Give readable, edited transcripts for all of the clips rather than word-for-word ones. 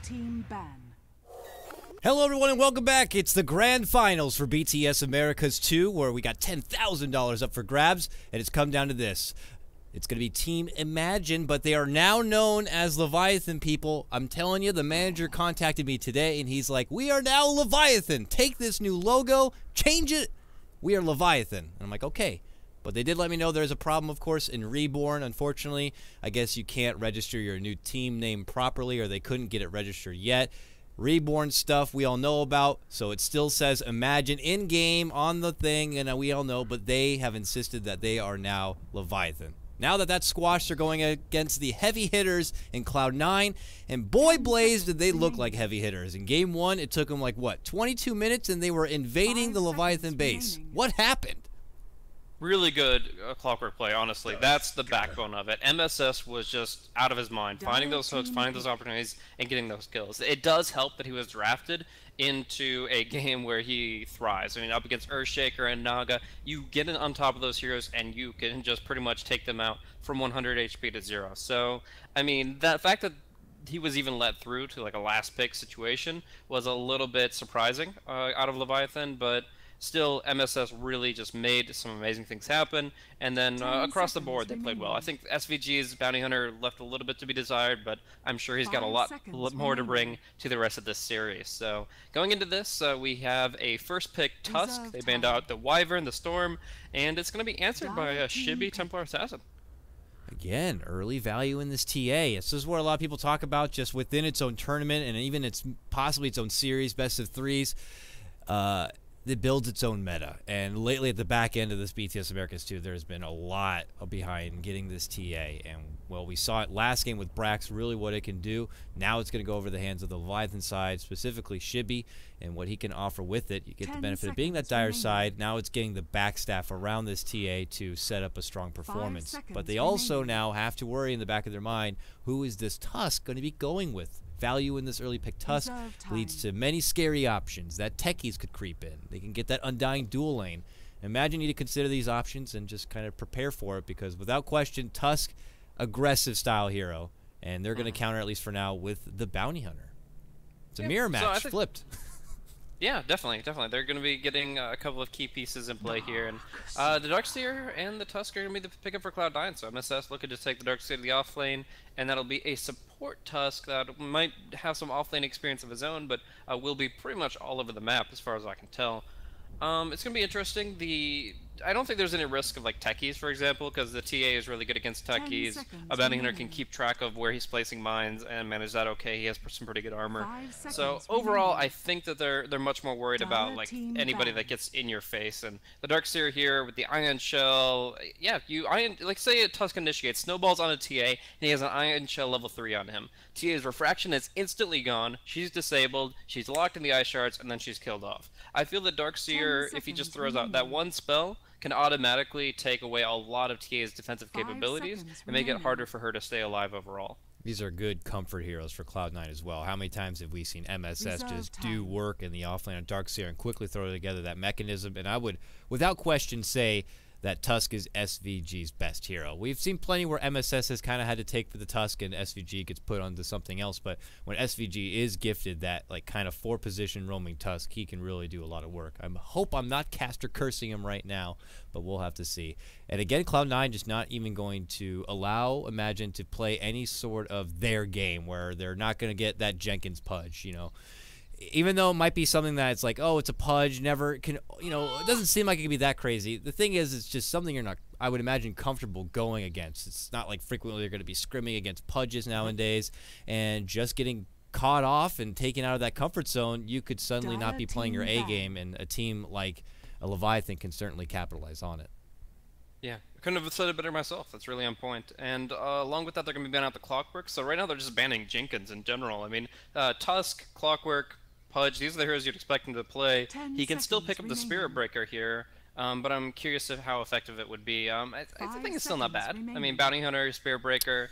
team ban. Hello everyone and welcome back. It's the grand finals for BTS Americas 2 where we got $10,000 up for grabs, and it's come down to this. It's going to be Team Imagine, but they are now known as Leviathan, people. I'm telling you, the manager contacted me today and he's like, we are now Leviathan. Take this new logo, change it. We are Leviathan. And I'm like, okay. But they did let me know there's a problem, of course, in Reborn. Unfortunately, I guess you can't register your new team name properly, or they couldn't get it registered yet. Reborn stuff we all know about, so it still says Imagine in-game on the thing, and we all know, but they have insisted that they are now Leviathan. Now that that's squashed, they're going against the heavy hitters in Cloud9, and boy blaze did they look like heavy hitters. In Game 1, it took them like, what, 22 minutes, and they were invading the Leviathan base. What happened? Really good clockwork play, honestly. That's the backbone of it. MSS was just out of his mind, finding those hooks, finding those opportunities, and getting those kills. It does help that he was drafted into a game where he thrives. I mean, up against Earthshaker and Naga, you get in on top of those heroes, and you can just pretty much take them out from 100 HP to 0. So, I mean, that fact that he was even let through to like a last pick situation was a little bit surprising out of Leviathan, but still, MSS really just made some amazing things happen, and then across the board they played well. I think SVG's Bounty Hunter left a little bit to be desired, but I'm sure he's got a lot more to bring to the rest of this series. So going into this, we have a first pick Tusk. They banned out the Wyvern, the Storm, and it's going to be answered by a Shibby Templar Assassin. Again, early value in this TA. This is what a lot of people talk about just within its own tournament, and even its possibly its own series, best of threes. It builds its own meta, and lately at the back end of this BTS Americas 2, there's been a lot behind getting this TA, and well, we saw it last game with Brax, really what it can do. Now it's going to go over the hands of the Leviathan side, specifically Shibby, and what he can offer with it. You get the benefit of being that dire side. Now it's getting the backstaff around this TA to set up a strong performance. But they also now have to worry in the back of their mind, who is this Tusk going to be going with? Value in this early pick Tusk leads to many scary options that techies could creep in. They can get that Undying dual lane. Imagine you need to consider these options and just kind of prepare for it, because without question, Tusk, aggressive style hero, and they're going to counter, at least for now, with the Bounty Hunter. It's a mirror match, flipped. Yeah, definitely. They're going to be getting a couple of key pieces in play here, and the Darkseer and the Tusk are going to be the pickup for Cloud9, so MSS looking to take the Darkseer to the off lane, and that'll be a support Tusk that might have some off lane experience of his own, but will be pretty much all over the map as far as I can tell. It's going to be interesting. I don't think there's any risk of like techies, for example, because the TA is really good against techies. A Bounty Hunter can keep track of where he's placing mines and manage that okay. He has some pretty good armor. So overall, I think that they're much more worried about like anybody that gets in your face. And the Darkseer here with the Ion Shell, yeah, like say a Tusk initiates, snowballs on a TA, and he has an Ion Shell level 3 on him. TA's refraction is instantly gone. She's disabled. She's locked in the ice shards, and then she's killed off. I feel that Darkseer, if he just throws out that one spell, can automatically take away a lot of TA's defensive capabilities and make it harder for her to stay alive overall. These are good comfort heroes for Cloud9 as well. How many times have we seen MSS just do work in the offlane on Darkseer and quickly throw together that mechanism? And I would, without question, say that Tusk is SVG's best hero. We've seen plenty where MSS has kind of had to take for the Tusk and SVG gets put onto something else, but when SVG is gifted that like kind of 4-position roaming Tusk, he can really do a lot of work. I hope I'm not caster cursing him right now, but we'll have to see. And again, Cloud9 just not even going to allow Imagine to play any sort of their game where they're not going to get that Jenkins pudge, you know. Even though it might be something that it's like, oh, it's a pudge, never can, you know, it doesn't seem like it can be that crazy. The thing is, it's just something you're not, I would imagine, comfortable going against. It's not like frequently you're going to be scrimming against pudges nowadays, and just getting caught off and taken out of that comfort zone, you could suddenly not be playing your A game, and a team like a Leviathan can certainly capitalize on it. Yeah, I couldn't have said it better myself. That's really on point. And along with that, they're going to be banning out the Clockwork. So right now, they're just banning Jenkins in general. I mean, Tusk, Clockwork, Pudge, these are the heroes you'd expect him to play. He can still pick up the Spirit Breaker here, but I'm curious of how effective it would be. I think it's still not bad. I mean, Bounty Hunter, Spirit Breaker,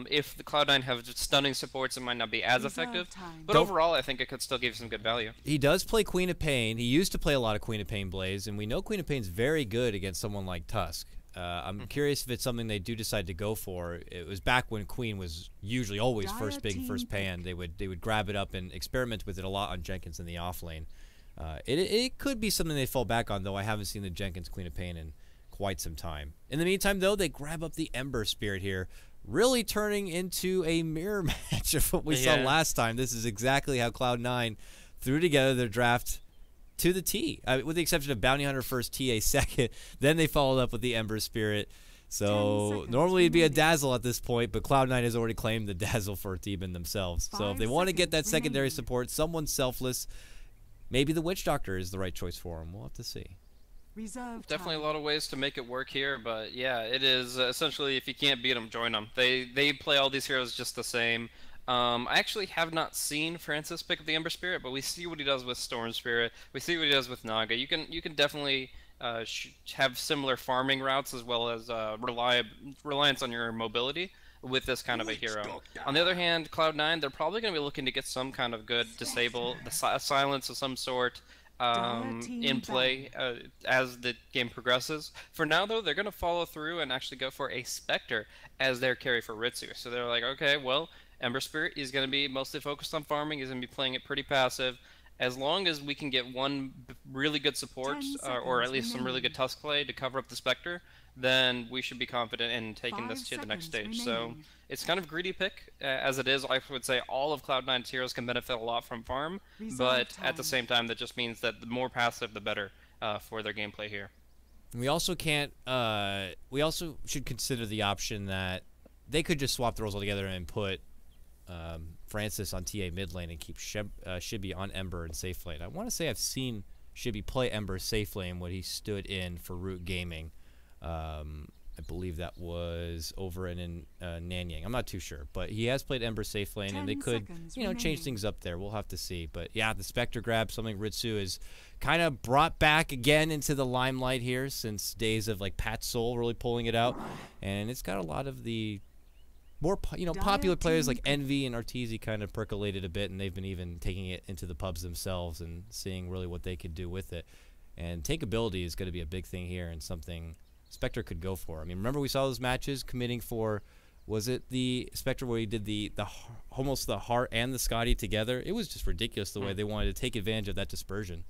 if the Cloud9 have stunning supports, it might not be as effective. But overall, I think it could still give you some good value. He does play Queen of Pain. He used to play a lot of Queen of Pain Blaze, and we know Queen of Pain's very good against someone like Tusk. I'm curious if it's something they do decide to go for. It was back when Queen was usually always first big, first pan. They would grab it up and experiment with it a lot on Jenkins in the off lane. It could be something they fall back on, though. I haven't seen the Jenkins Queen of Pain in quite some time. In the meantime, though, they grab up the Ember Spirit here, really turning into a mirror match of what we saw last time. This is exactly how Cloud9 threw together their draft to the T, with the exception of Bounty Hunter first, TA second. Then they followed up with the Ember Spirit. So normally it'd be a Dazzle at this point, but Cloud9 has already claimed the Dazzle for Theban themselves. So if they want to get that secondary support, someone selfless, maybe the Witch Doctor is the right choice for them. We'll have to see. Definitely a lot of ways to make it work here, but yeah, it is essentially if you can't beat them, join them. They play all these heroes just the same. I actually have not seen Francis pick up the Ember Spirit, but we see what he does with Storm Spirit. We see what he does with Naga. You can definitely have similar farming routes as well as reliance on your mobility with this kind of a hero. On the other hand, Cloud9, they're probably going to be looking to get some kind of good disable, silence of some sort in play as the game progresses. For now, though, they're going to follow through and actually go for a Spectre as their carry for Ritsu. So they're like, okay, well, Ember Spirit is going to be mostly focused on farming. He's going to be playing it pretty passive. As long as we can get one really good support, or at least some really good Tusk play to cover up the Spectre, then we should be confident in taking this to the next stage. So it's kind of a greedy pick, as it is. I would say all of Cloud9's heroes can benefit a lot from farm, but at the same time, that just means that the more passive, the better for their gameplay here. We also can't. We also should consider the option that they could just swap the roles altogether and put Francis on TA mid lane and keep Shibby on Ember in safe lane. I want to say I've seen Shibby play Ember safe lane when he stood in for Root Gaming. I believe that was over in Nanyang. I'm not too sure, but he has played Ember safe lane, and they could, change things up there. We'll have to see. But yeah, the Spectre grab, something Ritsu is kind of brought back again into the limelight here since days of like Pat Soul really pulling it out, and it's got a lot of the more popular players like Envy and Arteezy kind of percolated a bit, and they've been even taking it into the pubs themselves and seeing really what they could do with it. And takeability is going to be a big thing here and something Spectre could go for. I mean, remember we saw those matches committing for, was it the Spectre where he did the almost the Heart and the Scotty together? It was just ridiculous the way they wanted to take advantage of that dispersion.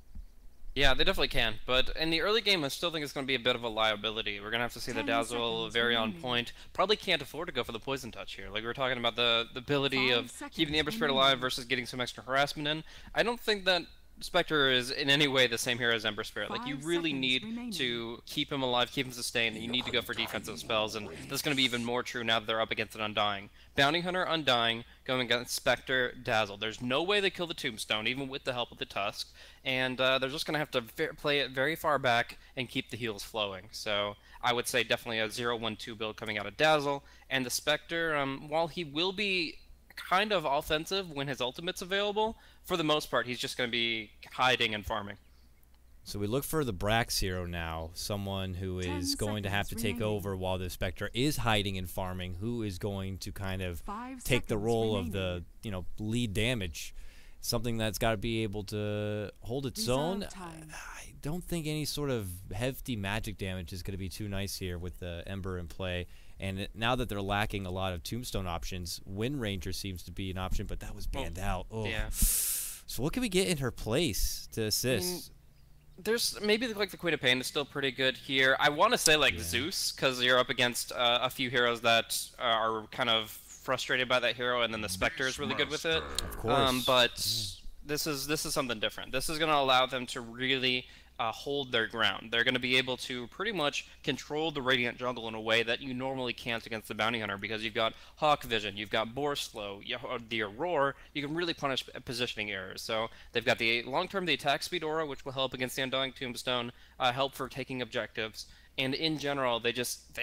Yeah, they definitely can, but in the early game, I still think it's going to be a bit of a liability. We're going to have to see the Dazzle very on point. Probably can't afford to go for the Poison Touch here. Like we were talking about the ability of keeping the Ember Spirit alive versus getting some extra harassment in. I don't think that Spectre is in any way the same hero as Ember Spirit. Like you really need to keep him alive, keep him sustained, and you need to go for defensive spells, and that's going to be even more true now that they're up against an Undying. Bounty Hunter, Undying, going against Spectre, Dazzle. There's no way they kill the Tombstone, even with the help of the Tusk, and they're just going to have to play it very far back and keep the heals flowing. So I would say definitely a 0-1-2 build coming out of Dazzle, and the Spectre, while he will be kind of offensive when his ultimate's available, for the most part, he's just going to be hiding and farming. So we look for the Brax hero now, someone who is going to have to take over while the Spectre is hiding and farming, who is going to kind of take the role of the, lead damage. Something that's got to be able to hold its own. I don't think any sort of hefty magic damage is going to be too nice here with the Ember in play. And now that they're lacking a lot of Tombstone options, Wind Ranger seems to be an option, but that was banned out. Oh. Yeah. So what can we get in her place to assist? There's maybe like the Queen of Pain is still pretty good here. I want to say like Zeus, because you're up against a few heroes that are kind of frustrated by that hero, and then the Spectre is really good with it. Of course. But this is something different. This is going to allow them to really hold their ground. They're going to be able to pretty much control the Radiant jungle in a way that you normally can't against the Bounty Hunter, because you've got Hawk Vision, you've got Boar Slow, the Aurora. You can really punish positioning errors. So they've got the long-term the attack speed aura, which will help against the Undying Tombstone, help for taking objectives. And in general, they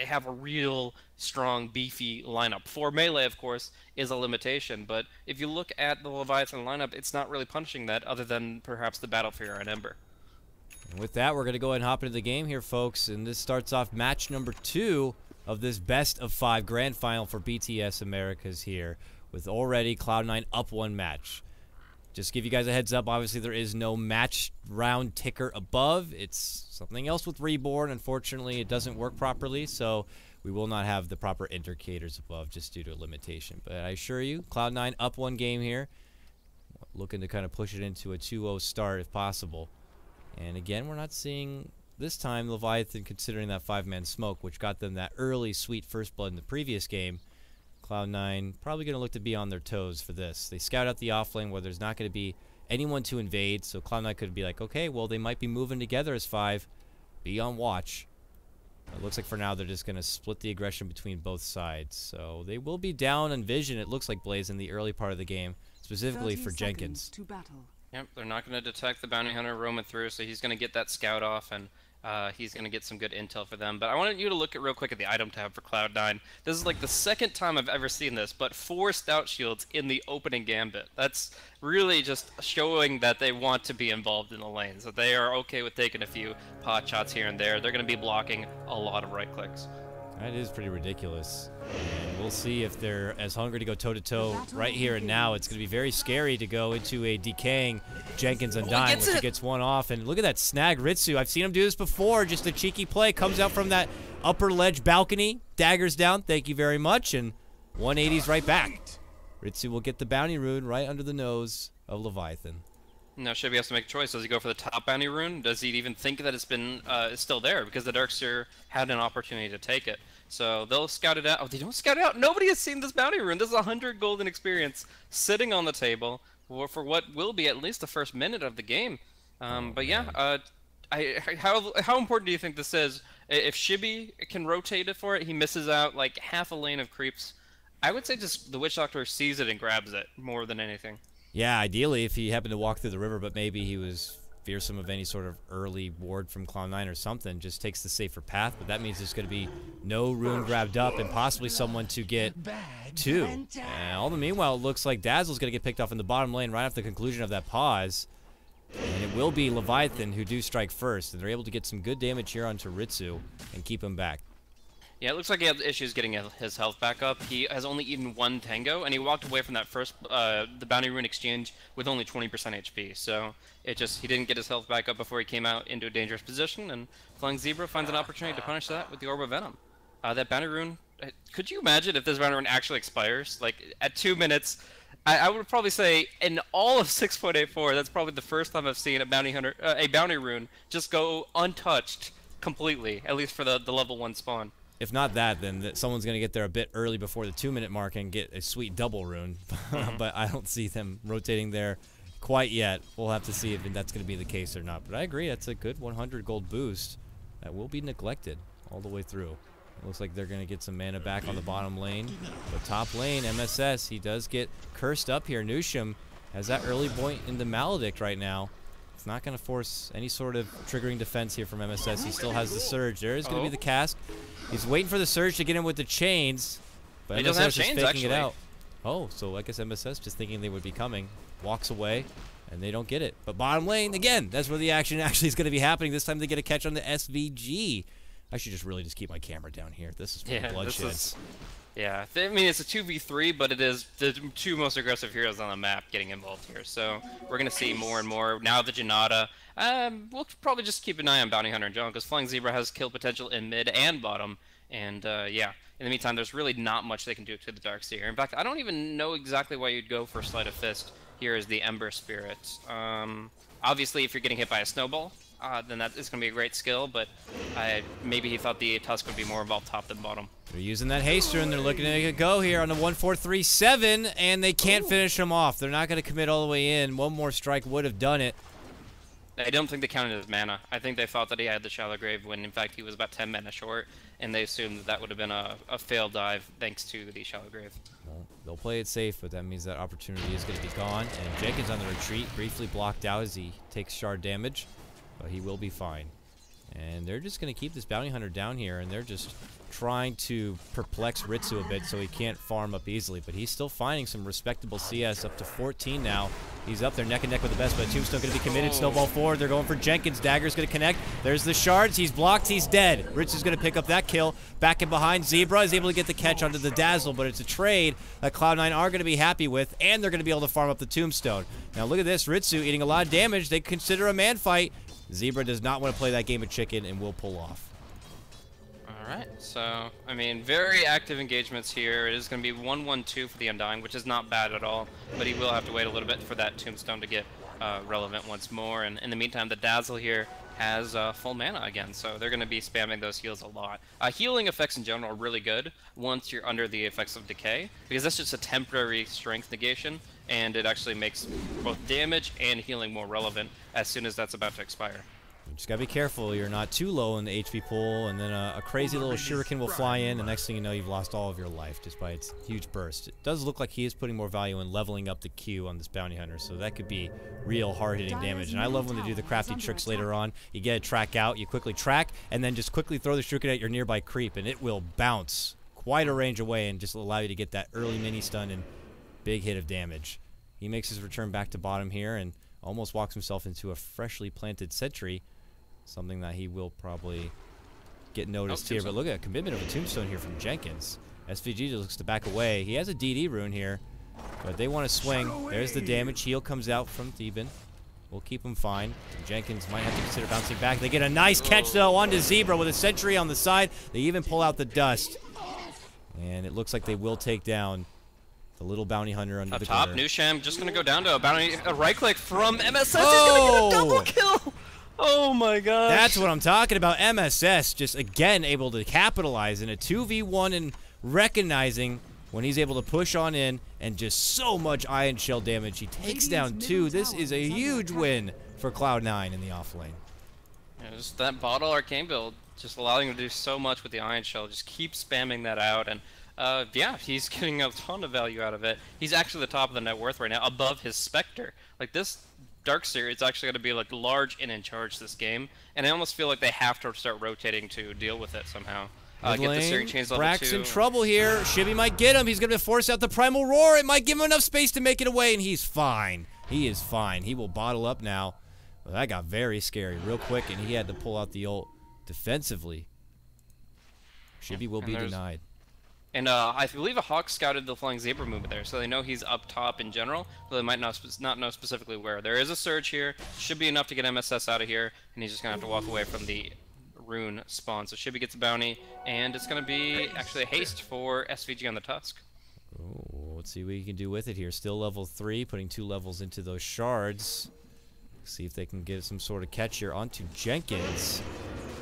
have a real strong, beefy lineup. For melee, of course, is a limitation, but if you look at the Leviathan lineup, it's not really punishing that, other than perhaps the Battle Fury and Ember. And with that, we're going to go ahead and hop into the game here, folks. And this starts off match number 2 of this best of 5 grand final for BTS Americas here, with already Cloud9 up 1 match. just give you guys a heads up, obviously there is no match round ticker above. It's something else with Reborn. Unfortunately, it doesn't work properly, so we will not have the proper indicators above just due to a limitation. But I assure you, Cloud9 up 1 game here. Looking to kind of push it into a 2-0 start if possible. And again, we're not seeing this time Leviathan considering that 5-man smoke, which got them that early sweet first blood in the previous game. Cloud9 probably going to look to be on their toes for this. They scout out the offlane where there's not going to be anyone to invade, so Cloud9 could be like, okay, well, they might be moving together as 5. Be on watch. It looks like for now they're just going to split the aggression between both sides. So they will be down on vision, it looks like, Blaze, in the early part of the game, specifically for Jenkins. Yep, they're not going to detect the bounty hunter roaming through, so he's going to get that scout off, and he's going to get some good intel for them. But I wanted you to look at real quick at the item tab for Cloud9. This is like the second time I've ever seen this, but 4 stout shields in the opening gambit. That's really just showing that they want to be involved in the lanes, that they are okay with taking a few pot shots here and there. They're going to be blocking a lot of right clicks. That is pretty ridiculous. And we'll see if they're as hungry to go toe-to-toe right here and now. It's going to be very scary to go into a decaying Jenkins Undying, which he gets one off. And look at that snag Ritsu. I've seen him do this before. Just a cheeky play. Comes out from that upper ledge balcony. Daggers down. Thank you very much. And 180's right back. Ritsu will get the bounty rune right under the nose of Leviathan. Now Shibby has to make a choice. Does he go for the top bounty rune? Does he even think that it's been it's still there? Because the Darkseer had an opportunity to take it. So they'll scout it out. Oh, they don't scout it out. Nobody has seen this bounty rune. This is 100 golden experience sitting on the table for what will be at least the first minute of the game. But yeah, how important do you think this is? If Shibby can rotate it for it, he misses out like half a lane of creeps. I would say just the Witch Doctor sees it and grabs it more than anything. Yeah, ideally if he happened to walk through the river, but maybe he was fearsome of any sort of early ward from Cloud9 or something, just takes the safer path, but that means there's going to be no rune grabbed up and possibly someone to get 2. And all the meanwhile, it looks like Dazzle's going to get picked off in the bottom lane right after the conclusion of that pause. And it will be Leviathan who do strike first, and they're able to get some good damage here onto Ritsu and keep him back. Yeah, it looks like he has issues getting his health back up. He has only eaten 1 tango, and he walked away from that first, the bounty rune exchange with only 20% HP. So he didn't get his health back up before he came out into a dangerous position, and Flying Zebra finds an opportunity to punish that with the Orb of Venom. That bounty rune, could you imagine if this bounty rune actually expires? Like, at 2 minutes, I would probably say in all of 6.84, that's probably the first time I've seen a bounty rune just go untouched completely, at least for the level 1 spawn. If not that, then someone's going to get there a bit early before the 2-minute mark and get a sweet double rune. But I don't see them rotating there quite yet. We'll have to see if that's going to be the case or not. But I agree, that's a good 100 gold boost that will be neglected all the way through. It looks like they're going to get some mana back on the bottom lane. But top lane, MSS, he does get cursed up here. Nusham has that early point in the Maledict right now. It's not going to force any sort of triggering defense here from MSS. He still has the Surge. There is going to be the cast. He's waiting for the Surge to get him with the chains. But he MSS doesn't have is chains, faking actually. it out. Oh, so I guess MSS just thinking they would be coming. Walks away, and they don't get it. But bottom lane, again, that's where the action actually is going to be happening. This time they get a catch on the SVG. I should just really just keep my camera down here. This is for the bloodshed. Yeah, I mean, it's a 2v3, but it is the 2 most aggressive heroes on the map getting involved here. So we're going to see more and more. Now the Janata. We'll probably just keep an eye on Bounty Hunter and Jungle, because Flying Zebra has kill potential in mid and bottom. And yeah, in the meantime, there's really not much they can do to the Darkseer. In fact, I don't even know exactly why you'd go for Sleight of Fist here as the Ember Spirit. Obviously, if you're getting hit by a snowball, then that is going to be a great skill, but maybe he thought the Tusk would be more involved top than bottom. They're using that haster, and they're looking to go here on the 1-4-3-7, and they can't finish him off. They're not going to commit all the way in. One more strike would have done it. I don't think they counted his mana. I think they thought that he had the Shallow Grave when, in fact, he was about 10 mana short, and they assumed that would have been a failed dive thanks to the Shallow Grave. Well, they'll play it safe, but that means that opportunity is going to be gone. And Jenkins on the retreat, briefly blocked out as he takes shard damage, but he will be fine. And they're just going to keep this bounty hunter down here, and they're just trying to perplex Ritsu a bit so he can't farm up easily. But he's still finding some respectable CS, up to 14 now. He's up there neck and neck with the best, but Tombstone going to be committed. Snowball forward. They're going for Jenkins. Dagger's going to connect. There's the shards. He's blocked. He's dead. Ritsu's going to pick up that kill. Back in behind. Zebra is able to get the catch onto the Dazzle, but it's a trade that Cloud9 are going to be happy with, and they're going to be able to farm up the Tombstone. Now look at this. Ritsu eating a lot of damage. They consider a man fight. Zebra does not want to play that game of chicken and will pull off. Alright, so, I mean, very active engagements here. It is going to be 1-1-2 for the Undying, which is not bad at all, but he will have to wait a little bit for that Tombstone to get relevant once more. And in the meantime, the Dazzle here has full mana again, so they're going to be spamming those heals a lot. Healing effects in general are really good once you're under the effects of Decay, because that's just a temporary strength negation, and it actually makes both damage and healing more relevant as soon as that's about to expire. You just gotta be careful you're not too low in the HP pool, and then a crazy little shuriken will fly in, and next thing you know you've lost all of your life just by its huge burst. It does look like he is putting more value in leveling up the Q on this bounty hunter, so that could be real hard-hitting damage. And I love when they do the crafty tricks later on. You get a track out, you quickly track, and then just quickly throw the shuriken at your nearby creep, and it will bounce quite a range away and just allow you to get that early mini stun and big hit of damage. He makes his return back to bottom here and almost walks himself into a freshly planted sentry. Something that he will probably get noticed here. But look at a commitment of a Tombstone here from Jenkins. SVG just looks to back away. He has a DD rune here, but they want to swing. There's the damage. Heal comes out from Theben. We'll keep him fine. Jenkins might have to consider bouncing back. They get a nice catch, though, onto Zebra with a sentry on the side. They even pull out the dust. And it looks like they will take down the little bounty hunter under the top. glitter. Nusham just going to go down to a right click from MSS. Oh! He's going to get a double kill. Oh my gosh. That's what I'm talking about. MSS just again able to capitalize in a 2v1 and recognizing when he's able to push on in and just so much Ion Shell damage. He takes down 2. This is a huge win for Cloud9 in the offlane. Yeah, just that bottle arcane build just allowing him to do so much with the Ion Shell. Just keep spamming that out, and yeah, he's getting a ton of value out of it. He's actually the top of the net worth right now, above his Spectre. Like this Darkseer, it's actually going to be like large and in charge this game, and I almost feel like they have to start rotating to deal with it somehow. Get the Searing Chains level 2. Brax in trouble here. Shibby might get him. He's going to force out the Primal Roar. It might give him enough space to make it away, and he's fine. He is fine. He will bottle up now. Well, that got very scary real quick, and he had to pull out the ult defensively. Shibby will be denied. And I believe a Hawk scouted the Flying Zebra movement there, so they know he's up top in general, though they might not know specifically where. There is a surge here, should be enough to get MSS out of here, and he's just going to have to walk away from the rune spawn. So Shibby gets a bounty, and it's going to be actually a haste for SVG on the Tusk. Ooh, let's see what you can do with it here. Still level 3, putting 2 levels into those shards. See if they can get some sort of catch here onto Jenkins.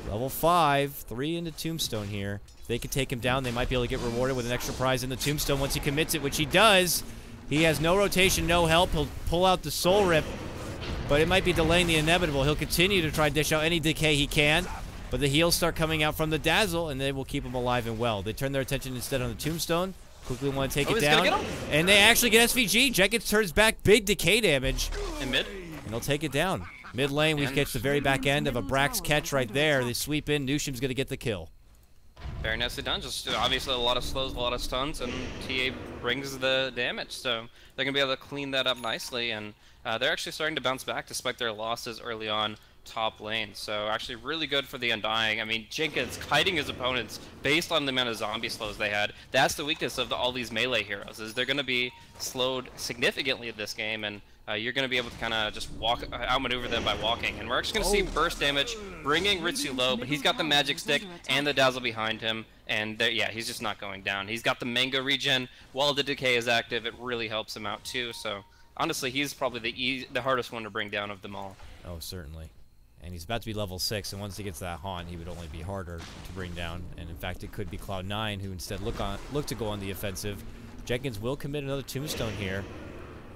Level 5, 3 into Tombstone here. If they can take him down, they might be able to get rewarded with an extra prize in the Tombstone once he commits it, which he does. He has no rotation, no help. He'll pull out the Soul Rip, but it might be delaying the inevitable. He'll continue to try and dish out any decay he can, but the heals start coming out from the Dazzle, and they will keep him alive and well. They turn their attention instead on the Tombstone. Quickly want to take it down, and they actually get SVG. Jenkins turns back, big decay damage. In mid? And they'll take it down. Mid lane, we catch the very back end of a Brax catch right there. They sweep in. Nusham's going to get the kill. Very nicely done. Just obviously a lot of slows, a lot of stuns, and TA brings the damage. So they're going to be able to clean that up nicely, and they're actually starting to bounce back despite their losses early on top lane. So actually really good for the Undying. I mean, Jenkins kiting his opponents based on the amount of zombie slows they had. That's the weakness of all these melee heroes, is they're going to be slowed significantly in this game, and you're going to be able to kind of just outmaneuver them by walking. And we're actually going to see burst damage, bringing Ritsu low, but he's got the magic stick and the Dazzle behind him, and yeah, he's just not going down. He's got the Mango regen while the Decay is active. It really helps him out too, so honestly, he's probably the hardest one to bring down of them all. Oh, certainly. And he's about to be level 6, and once he gets that Haunt, he would only be harder to bring down. And in fact, it could be Cloud9 who instead look to go on the offensive. Jenkins will commit another Tombstone here,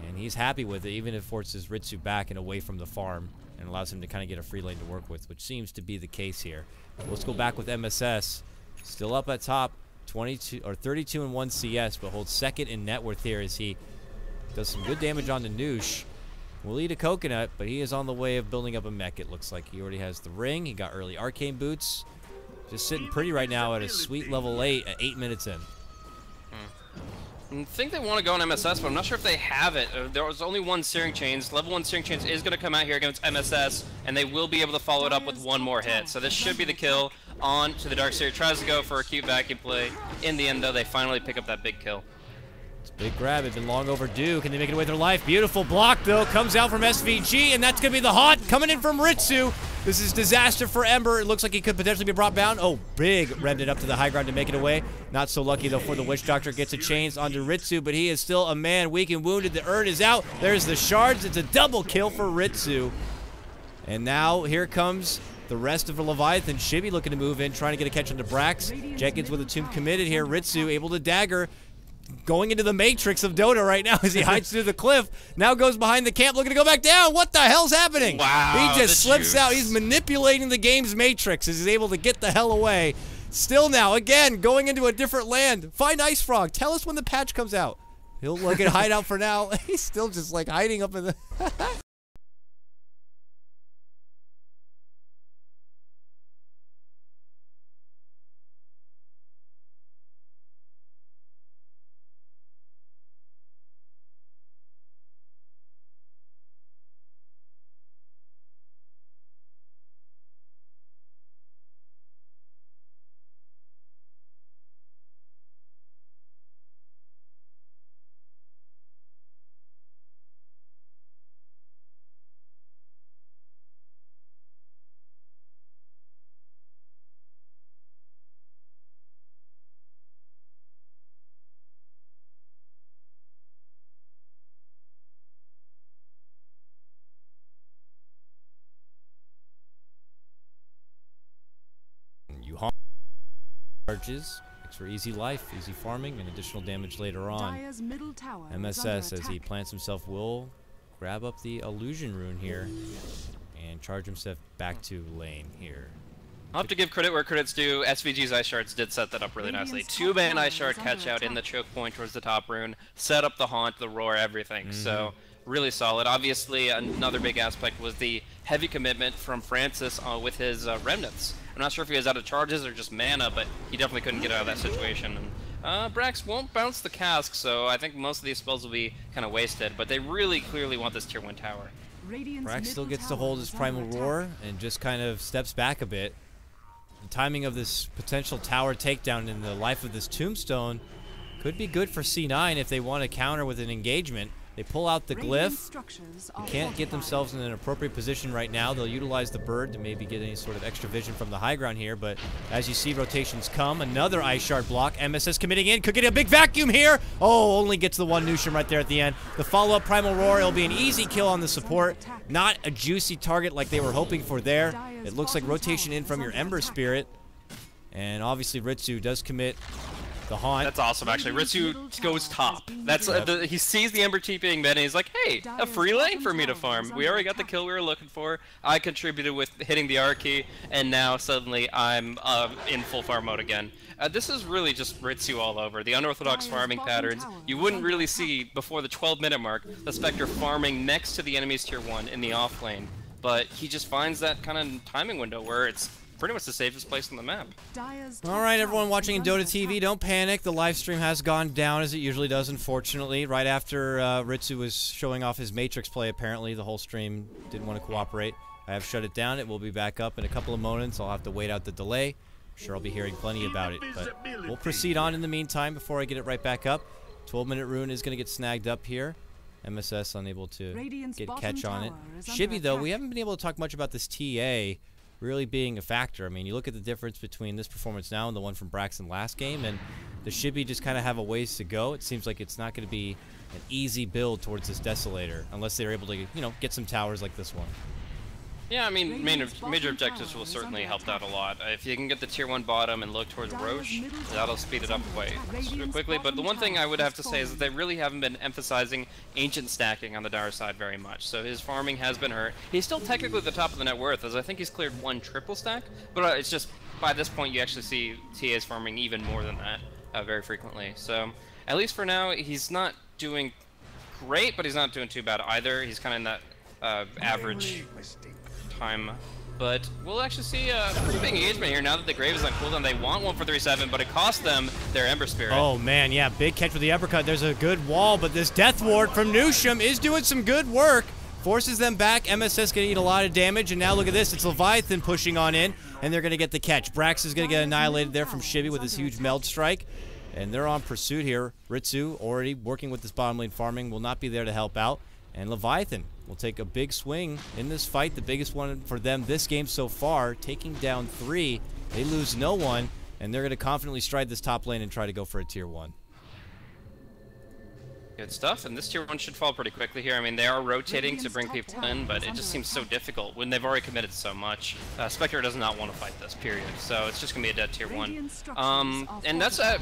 and he's happy with it, even if it forces Ritsu back and away from the farm and allows him to kind of get a free lane to work with, which seems to be the case here. Let's go back with MSS. Still up at top, 32 or 32 and 1 CS, but holds second in net worth here as he does some good damage on the Noosh. will eat a coconut, but he is on the way of building up a mech, it looks like. He already has the ring. He got early arcane boots. Just sitting pretty right now at a sweet level 8 at 8 minutes in. I think they want to go on MSS, but I'm not sure if they have it. There was only one Searing Chains. Level 1 Searing Chains is going to come out here against MSS, and they will be able to follow it up with one more hit. So this should be the kill on to the Darkseer. Tries to go for a cute vacuum play. In the end, though, they finally pick up that big kill. It's a big grab. It's been long overdue. Can they make it away with their life? Beautiful block, though. Comes out from SVG, and that's going to be the haunt coming in from Ritsu. This is disaster for Ember. It looks like he could potentially be brought down. Oh, big remnant up to the high ground to make it away. Not so lucky, though, for the Witch Doctor. Gets a chains onto Ritsu, but he is still a man weak and wounded. The urn is out. There's the shards. It's a double kill for Ritsu. And now here comes the rest of the Leviathan. Shibby looking to move in, trying to get a catch onto Brax. Jenkins with a tomb committed here. Ritsu able to dagger. Going into the matrix of Dota right now as he hides through the cliff. Now goes behind the camp looking to go back down. What the hell's happening? Wow, he just slips out. He's manipulating the game's matrix as he's able to get the hell away. Still now, again, going into a different land. Find Ice Frog. Tell us when the patch comes out. He'll look at hideout for now. He's still just like hiding up in the... Charges. Makes for easy life, easy farming, and additional damage later on. MSS, as he plants himself, will grab up the illusion rune here and charge himself back to lane here. I'll have to give credit where credit's due. SVG's Ice Shards did set that up really nicely. 2-man Ice Shard catch out in the choke point towards the top rune, set up the haunt, the roar, everything. So really solid. Obviously, another big aspect was the heavy commitment from Francis with his remnants. I'm not sure if he was out of charges or just mana, but he definitely couldn't get out of that situation. And Brax won't bounce the cask, so I think most of these spells will be kind of wasted, but they really clearly want this tier 1 tower. Brax still gets to hold his Primal Roar and just kind of steps back a bit. The timing of this potential tower takedown in the life of this tombstone could be good for C9 if they want to counter with an engagement. They pull out the glyph. They can't get themselves in an appropriate position right now. They'll utilize the bird to maybe get any sort of extra vision from the high ground here, but as you see rotations come, another Ice Shard block. MSS committing in, could get a big vacuum here. Oh, only gets the one Nushim right there at the end. The follow-up Primal Roar, it'll be an easy kill on the support. Not a juicy target like they were hoping for there. It looks like rotation in from your Ember Spirit. And obviously Ritsu does commit the haunt. That's awesome, actually. Ritsu goes top. That's he sees the Ember TPing mid, and he's like, hey, a free lane for me to farm. We already got the kill we were looking for. I contributed with hitting the R key, and now suddenly I'm in full farm mode again. This is really just Ritsu all over. The unorthodox farming patterns. You wouldn't really see before the 12-minute mark the Spectre farming next to the enemy's tier 1 in the off lane. But he just finds that kind of timing window where it's pretty much the safest place on the map. Alright, everyone watching in Dota TV, don't panic. The live stream has gone down as it usually does, unfortunately. Right after Ritsu was showing off his Matrix play, apparently, the whole stream didn't want to cooperate. I have shut it down. It will be back up in a couple of moments. I'll have to wait out the delay. I'm sure I'll be hearing plenty about it. But we'll proceed on in the meantime before I get it right back up. 12-minute rune is going to get snagged up here. MSS unable to get a catch on it. Shibby, though, we haven't been able to talk much about this TA really being a factor. I mean, you look at the difference between this performance now and the one from Braxton last game, and the Shibby just kind of have a ways to go. It seems like it's not going to be an easy build towards this Desolator unless they're able to, you know, get some towers like this one. Yeah, I mean, major objectives will certainly help out a lot. If you can get the tier 1 bottom and look towards Roche, that'll speed it up quite quickly. But the one thing I would have to say is that they really haven't been emphasizing ancient stacking on the Dire side very much. So his farming has been hurt. He's still technically at the top of the net worth, as I think he's cleared 1 triple stack. But it's just, by this point, you actually see TA's farming even more than that very frequently. So, at least for now, he's not doing great, but he's not doing too bad either. He's kind of in that average time. But we'll actually see a pretty big engagement here now that the Grave is on cooldown. They want 1-for-3-7, but it cost them their Ember Spirit. Oh, man, yeah, big catch with the uppercut. There's a good wall, but this Death Ward from Newsham is doing some good work. Forces them back. MSS going to eat a lot of damage, and now look at this. It's Leviathan pushing on in, and they're going to get the catch. Brax is going to get annihilated there from Shibby with his huge meld strike, and they're on pursuit here. Ritsu already working with this bottom lane farming, will not be there to help out, and Leviathan will take a big swing in this fight, the biggest one for them this game so far, taking down 3. They lose no one, and they're going to confidently stride this top lane and try to go for a tier 1. Good stuff, and this tier 1 should fall pretty quickly here. I mean, they are rotating to bring people in, but it just seems so difficult when they've already committed so much. Spectre does not want to fight this, period. So it's just going to be a dead tier 1. And that's, I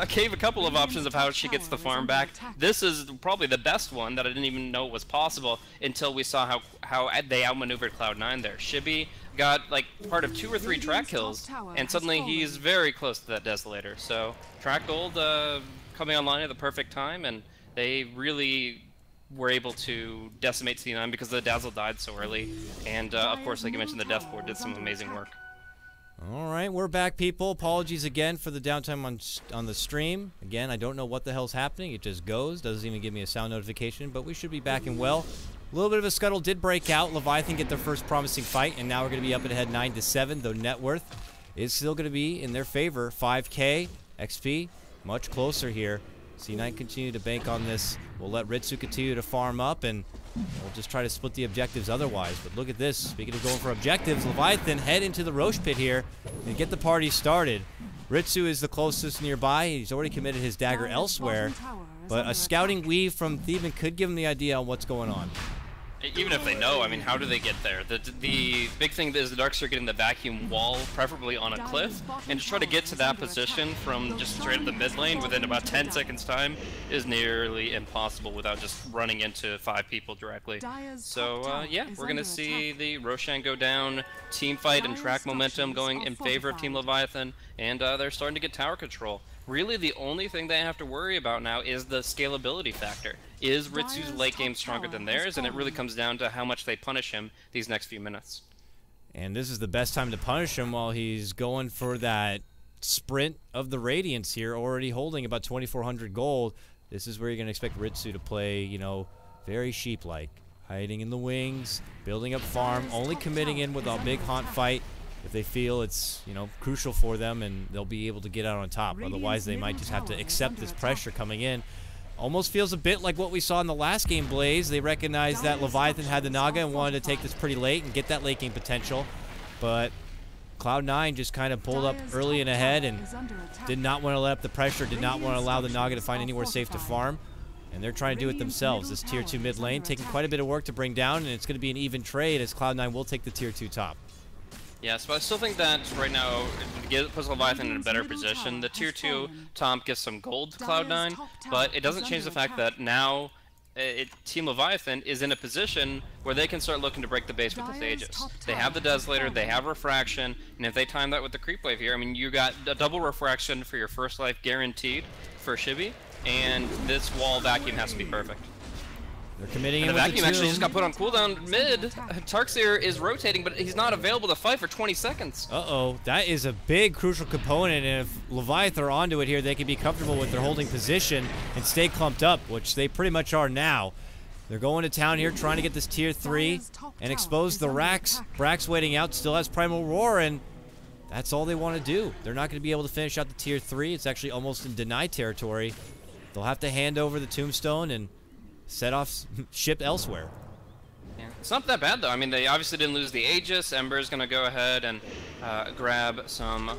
gave a couple of options of how she gets the farm back. This is probably the best one that I didn't even know was possible until we saw how they outmaneuvered Cloud9 there. Shibby got like part of 2 or 3 track kills, and suddenly he's very close to that Desolator. So track gold coming online at the perfect time, and they really were able to decimate C9 because the Dazzle died so early. And, of course, like you mentioned, the Death Ward did some amazing work. All right, we're back, people. Apologies again for the downtime on the stream. Again, I don't know what the hell's happening. It just goes. Doesn't even give me a sound notification, but we should be back and well. A little bit of a scuttle did break out. Leviathan get their first promising fight, and now we're going to be up ahead 9-7, though net worth is still going to be in their favor. 5K, XP, much closer here. C9 continue to bank on this. We'll let Ritsu continue to farm up, and we'll just try to split the objectives otherwise. But look at this. Speaking of going for objectives, Leviathan head into the Roche pit here and get the party started. Ritsu is the closest nearby. He's already committed his dagger elsewhere. But a scouting weave from Thieven could give him the idea on what's going on. Even if they know, I mean, how do they get there? The big thing is the Darkseer getting the vacuum wall, preferably on a cliff, and to try to get to that position from just straight up the mid lane within about 10 seconds time is nearly impossible without just running into 5 people directly. So, yeah, we're going to see the Roshan go down, team fight and track momentum going in favor of Team Leviathan, and they're starting to get tower control. Really, the only thing they have to worry about now is the scalability factor. Is Ritsu's late game stronger than theirs? And it really comes down to how much they punish him these next few minutes. And this is the best time to punish him while he's going for that sprint of the Radiance here, already holding about 2,400 gold. This is where you're going to expect Ritsu to play, you know, very sheep-like. Hiding in the wings, building up farm, only committing in with a big haunt fight if they feel it's, you know, crucial for them and they'll be able to get out on top. Otherwise, they might just have to accept this pressure coming in. Almost feels a bit like what we saw in the last game, Blaze. They recognized that Leviathan had the Naga and wanted to take this pretty late and get that late game potential. But Cloud9 just kind of pulled up early and ahead and did not want to let up the pressure, did not want to allow the Naga to find anywhere safe to farm. And they're trying to do it themselves. This tier 2 mid lane taking quite a bit of work to bring down, and it's going to be an even trade as Cloud9 will take the tier 2 top. Yes, but I still think that right now it puts Leviathan in a better position. The tier 2 top gives some gold to Cloud9, but it doesn't change the fact that now Team Leviathan is in a position where they can start looking to break the base with this Aegis. They have the Desolator, they have Refraction, and if they time that with the Creep Wave here, I mean, you got a double Refraction for your first life guaranteed for Shibby, and this wall vacuum has to be perfect. They're committing in the with vacuum the actually just got put on cooldown mid. Darkseer is rotating, but he's not available to fight for 20 seconds. Uh-oh, that is a big crucial component, and if Leviathan are onto it here, they can be comfortable with their holding position and stay clumped up, which they pretty much are now. They're going to town here, trying to get this tier 3 and expose the racks. Brax waiting out, still has Primal Roar, and that's all they want to do. They're not going to be able to finish out the tier 3. It's actually almost in deny territory. They'll have to hand over the Tombstone and set off ship elsewhere. Yeah. It's not that bad, though. I mean, they obviously didn't lose the Aegis. Ember's going to go ahead and grab some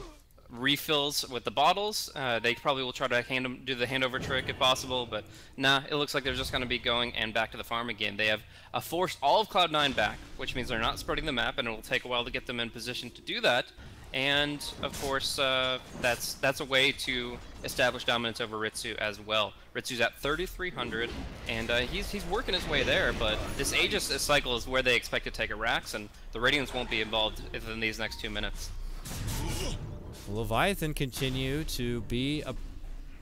refills with the bottles. They probably will try to do the handover trick if possible, but nah, it looks like they're just going to be going and back to the farm again. They have forced all of Cloud9 back, which means they're not spreading the map, and it will take a while to get them in position to do that. And of course, that's a way to establish dominance over Ritsu as well. Ritsu's at 3,300, and he's working his way there. But this Aegis cycle is where they expect to take a Rax, and the Radiance won't be involved in these next 2 minutes. Leviathan continue to be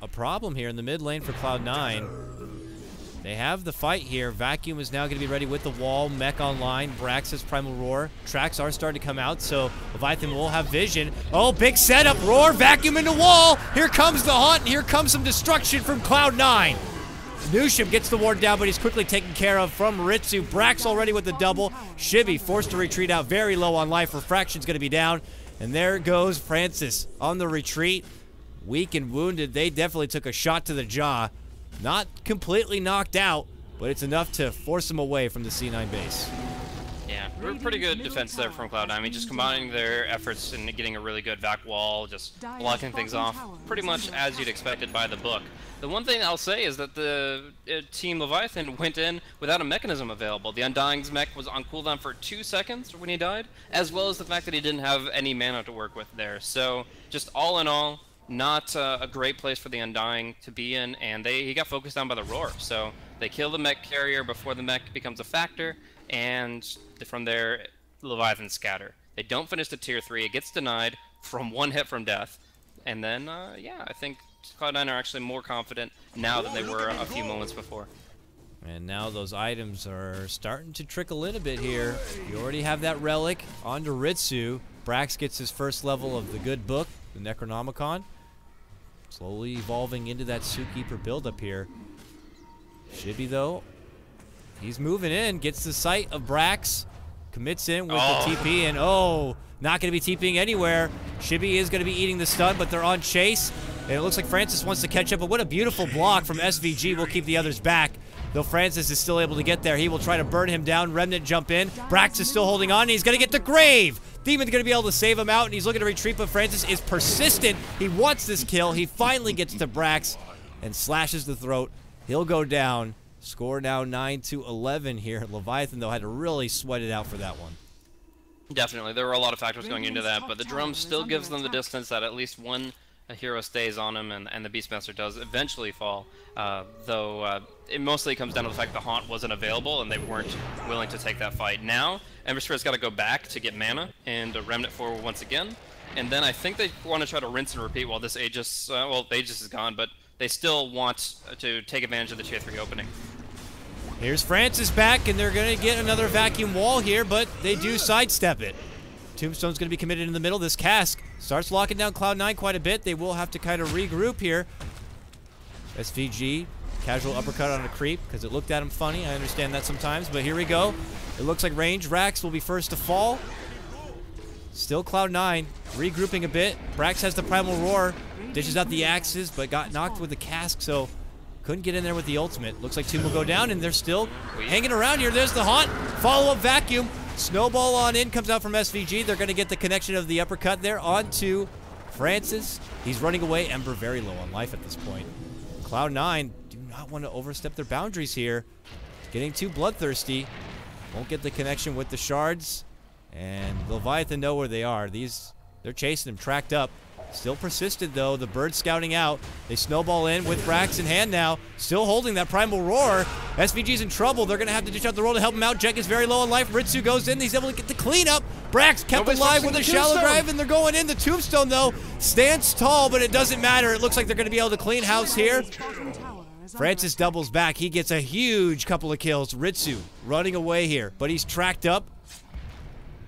a problem here in the mid lane for Cloud9. They have the fight here. Vacuum is now going to be ready with the wall. Mech online. Brax has Primal Roar. Tracks are starting to come out, so Leviathan will have vision. Oh, big setup. Roar, Vacuum into wall. Here comes the Haunt, and here comes some destruction from Cloud9. Nushim gets the ward down, but he's quickly taken care of from Ritsu. Brax already with the double. Shibby forced to retreat out, very low on life. Refraction's going to be down. And there goes Francis on the retreat. Weak and wounded. They definitely took a shot to the jaw. Not completely knocked out, but it's enough to force them away from the C9 base. Yeah, pretty good defense there from Cloud9. I mean, just combining their efforts and getting a really good vac wall, just blocking things off, pretty much as you'd expected by the book. The one thing I'll say is that the Team Leviathan went in without a mechanism available. The Undying's mech was on cooldown for 2 seconds when he died, as well as the fact that he didn't have any mana to work with there. So, just all in all, not a great place for the Undying to be in, and he got focused on by the Roar. So they kill the mech carrier before the mech becomes a factor, and from there, Leviathan scatter. They don't finish the tier 3, it gets denied from 1 hit from death, and then, yeah, I think Cloud9 are actually more confident now than they were a few moments before. And now those items are starting to trickle in a bit here. You already have that relic onto Ritsu. Brax gets his first level of the good book, the Necronomicon. Slowly evolving into that Zookeeper build-up here. Shibby, though, he's moving in, gets the sight of Brax, commits in with the TP, and not going to be TPing anywhere. Shibby is going to be eating the stun, but they're on chase, and it looks like Francis wants to catch up, but what a beautiful block from SVG will keep the others back. Though Francis is still able to get there, he will try to burn him down. Remnant jump in. Brax is still holding on, and he's going to get the Grave. Demon's going to be able to save him out, and he's looking to retreat, but Francis is persistent. He wants this kill. He finally gets to Brax and slashes the throat. He'll go down. Score now 9-11 here. Leviathan, though, had to really sweat it out for that one. Definitely. There were a lot of factors going into that, but the drum still gives them the distance that at least one hero stays on him, and the Beastmaster does eventually fall. Though it mostly comes down to the fact the Haunt wasn't available and they weren't willing to take that fight. Now, Ember Spirit's got to go back to get mana and Remnant forward once again. And then I think they want to try to rinse and repeat while this Aegis, well, Aegis is gone, but they still want to take advantage of the tier 3 opening. Here's Francis back, and they're going to get another vacuum wall here, but they do sidestep it. Tombstone's going to be committed in the middle. This cask starts locking down Cloud9 quite a bit. They will have to kind of regroup here. SVG, casual uppercut on a creep because it looked at him funny. I understand that sometimes, but here we go. It looks like range. Rax will be first to fall. Still Cloud9, regrouping a bit. Brax has the Primal Roar, dishes out the axes, but got knocked with the cask, so couldn't get in there with the ultimate. Looks like Tomb will go down, and they're still hanging around here. There's the Haunt. Follow-up vacuum. Snowball on in, comes out from SVG. They're going to get the connection of the uppercut there onto Francis. He's running away. Ember very low on life at this point. Cloud9 do not want to overstep their boundaries here. Getting too bloodthirsty. Won't get the connection with the shards. And Leviathan know where they are. They're chasing him, tracked up. Still persistent, though. The bird scouting out. They snowball in with Brax in hand now. Still holding that Primal Roar. SVG's in trouble. They're going to have to dish out the roll to help him out. Jek is very low on life. Ritsu goes in. He's able to get the cleanup. Brax kept alive with a shallow drive, and they're going in. The Tombstone, though, stands tall, but it doesn't matter. It looks like they're going to be able to clean house here. Francis doubles back. He gets a huge couple of kills. Ritsu running away here, but he's tracked up.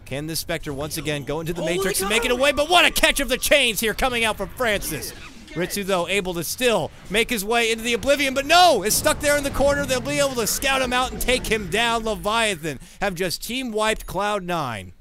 Can this Spectre once again go into the Matrix and make it away? But what a catch of the chains here coming out from Francis. Ritsu, though, able to still make his way into the Oblivion, but no, is stuck there in the corner. They'll be able to scout him out and take him down. Leviathan have just team-wiped Cloud9.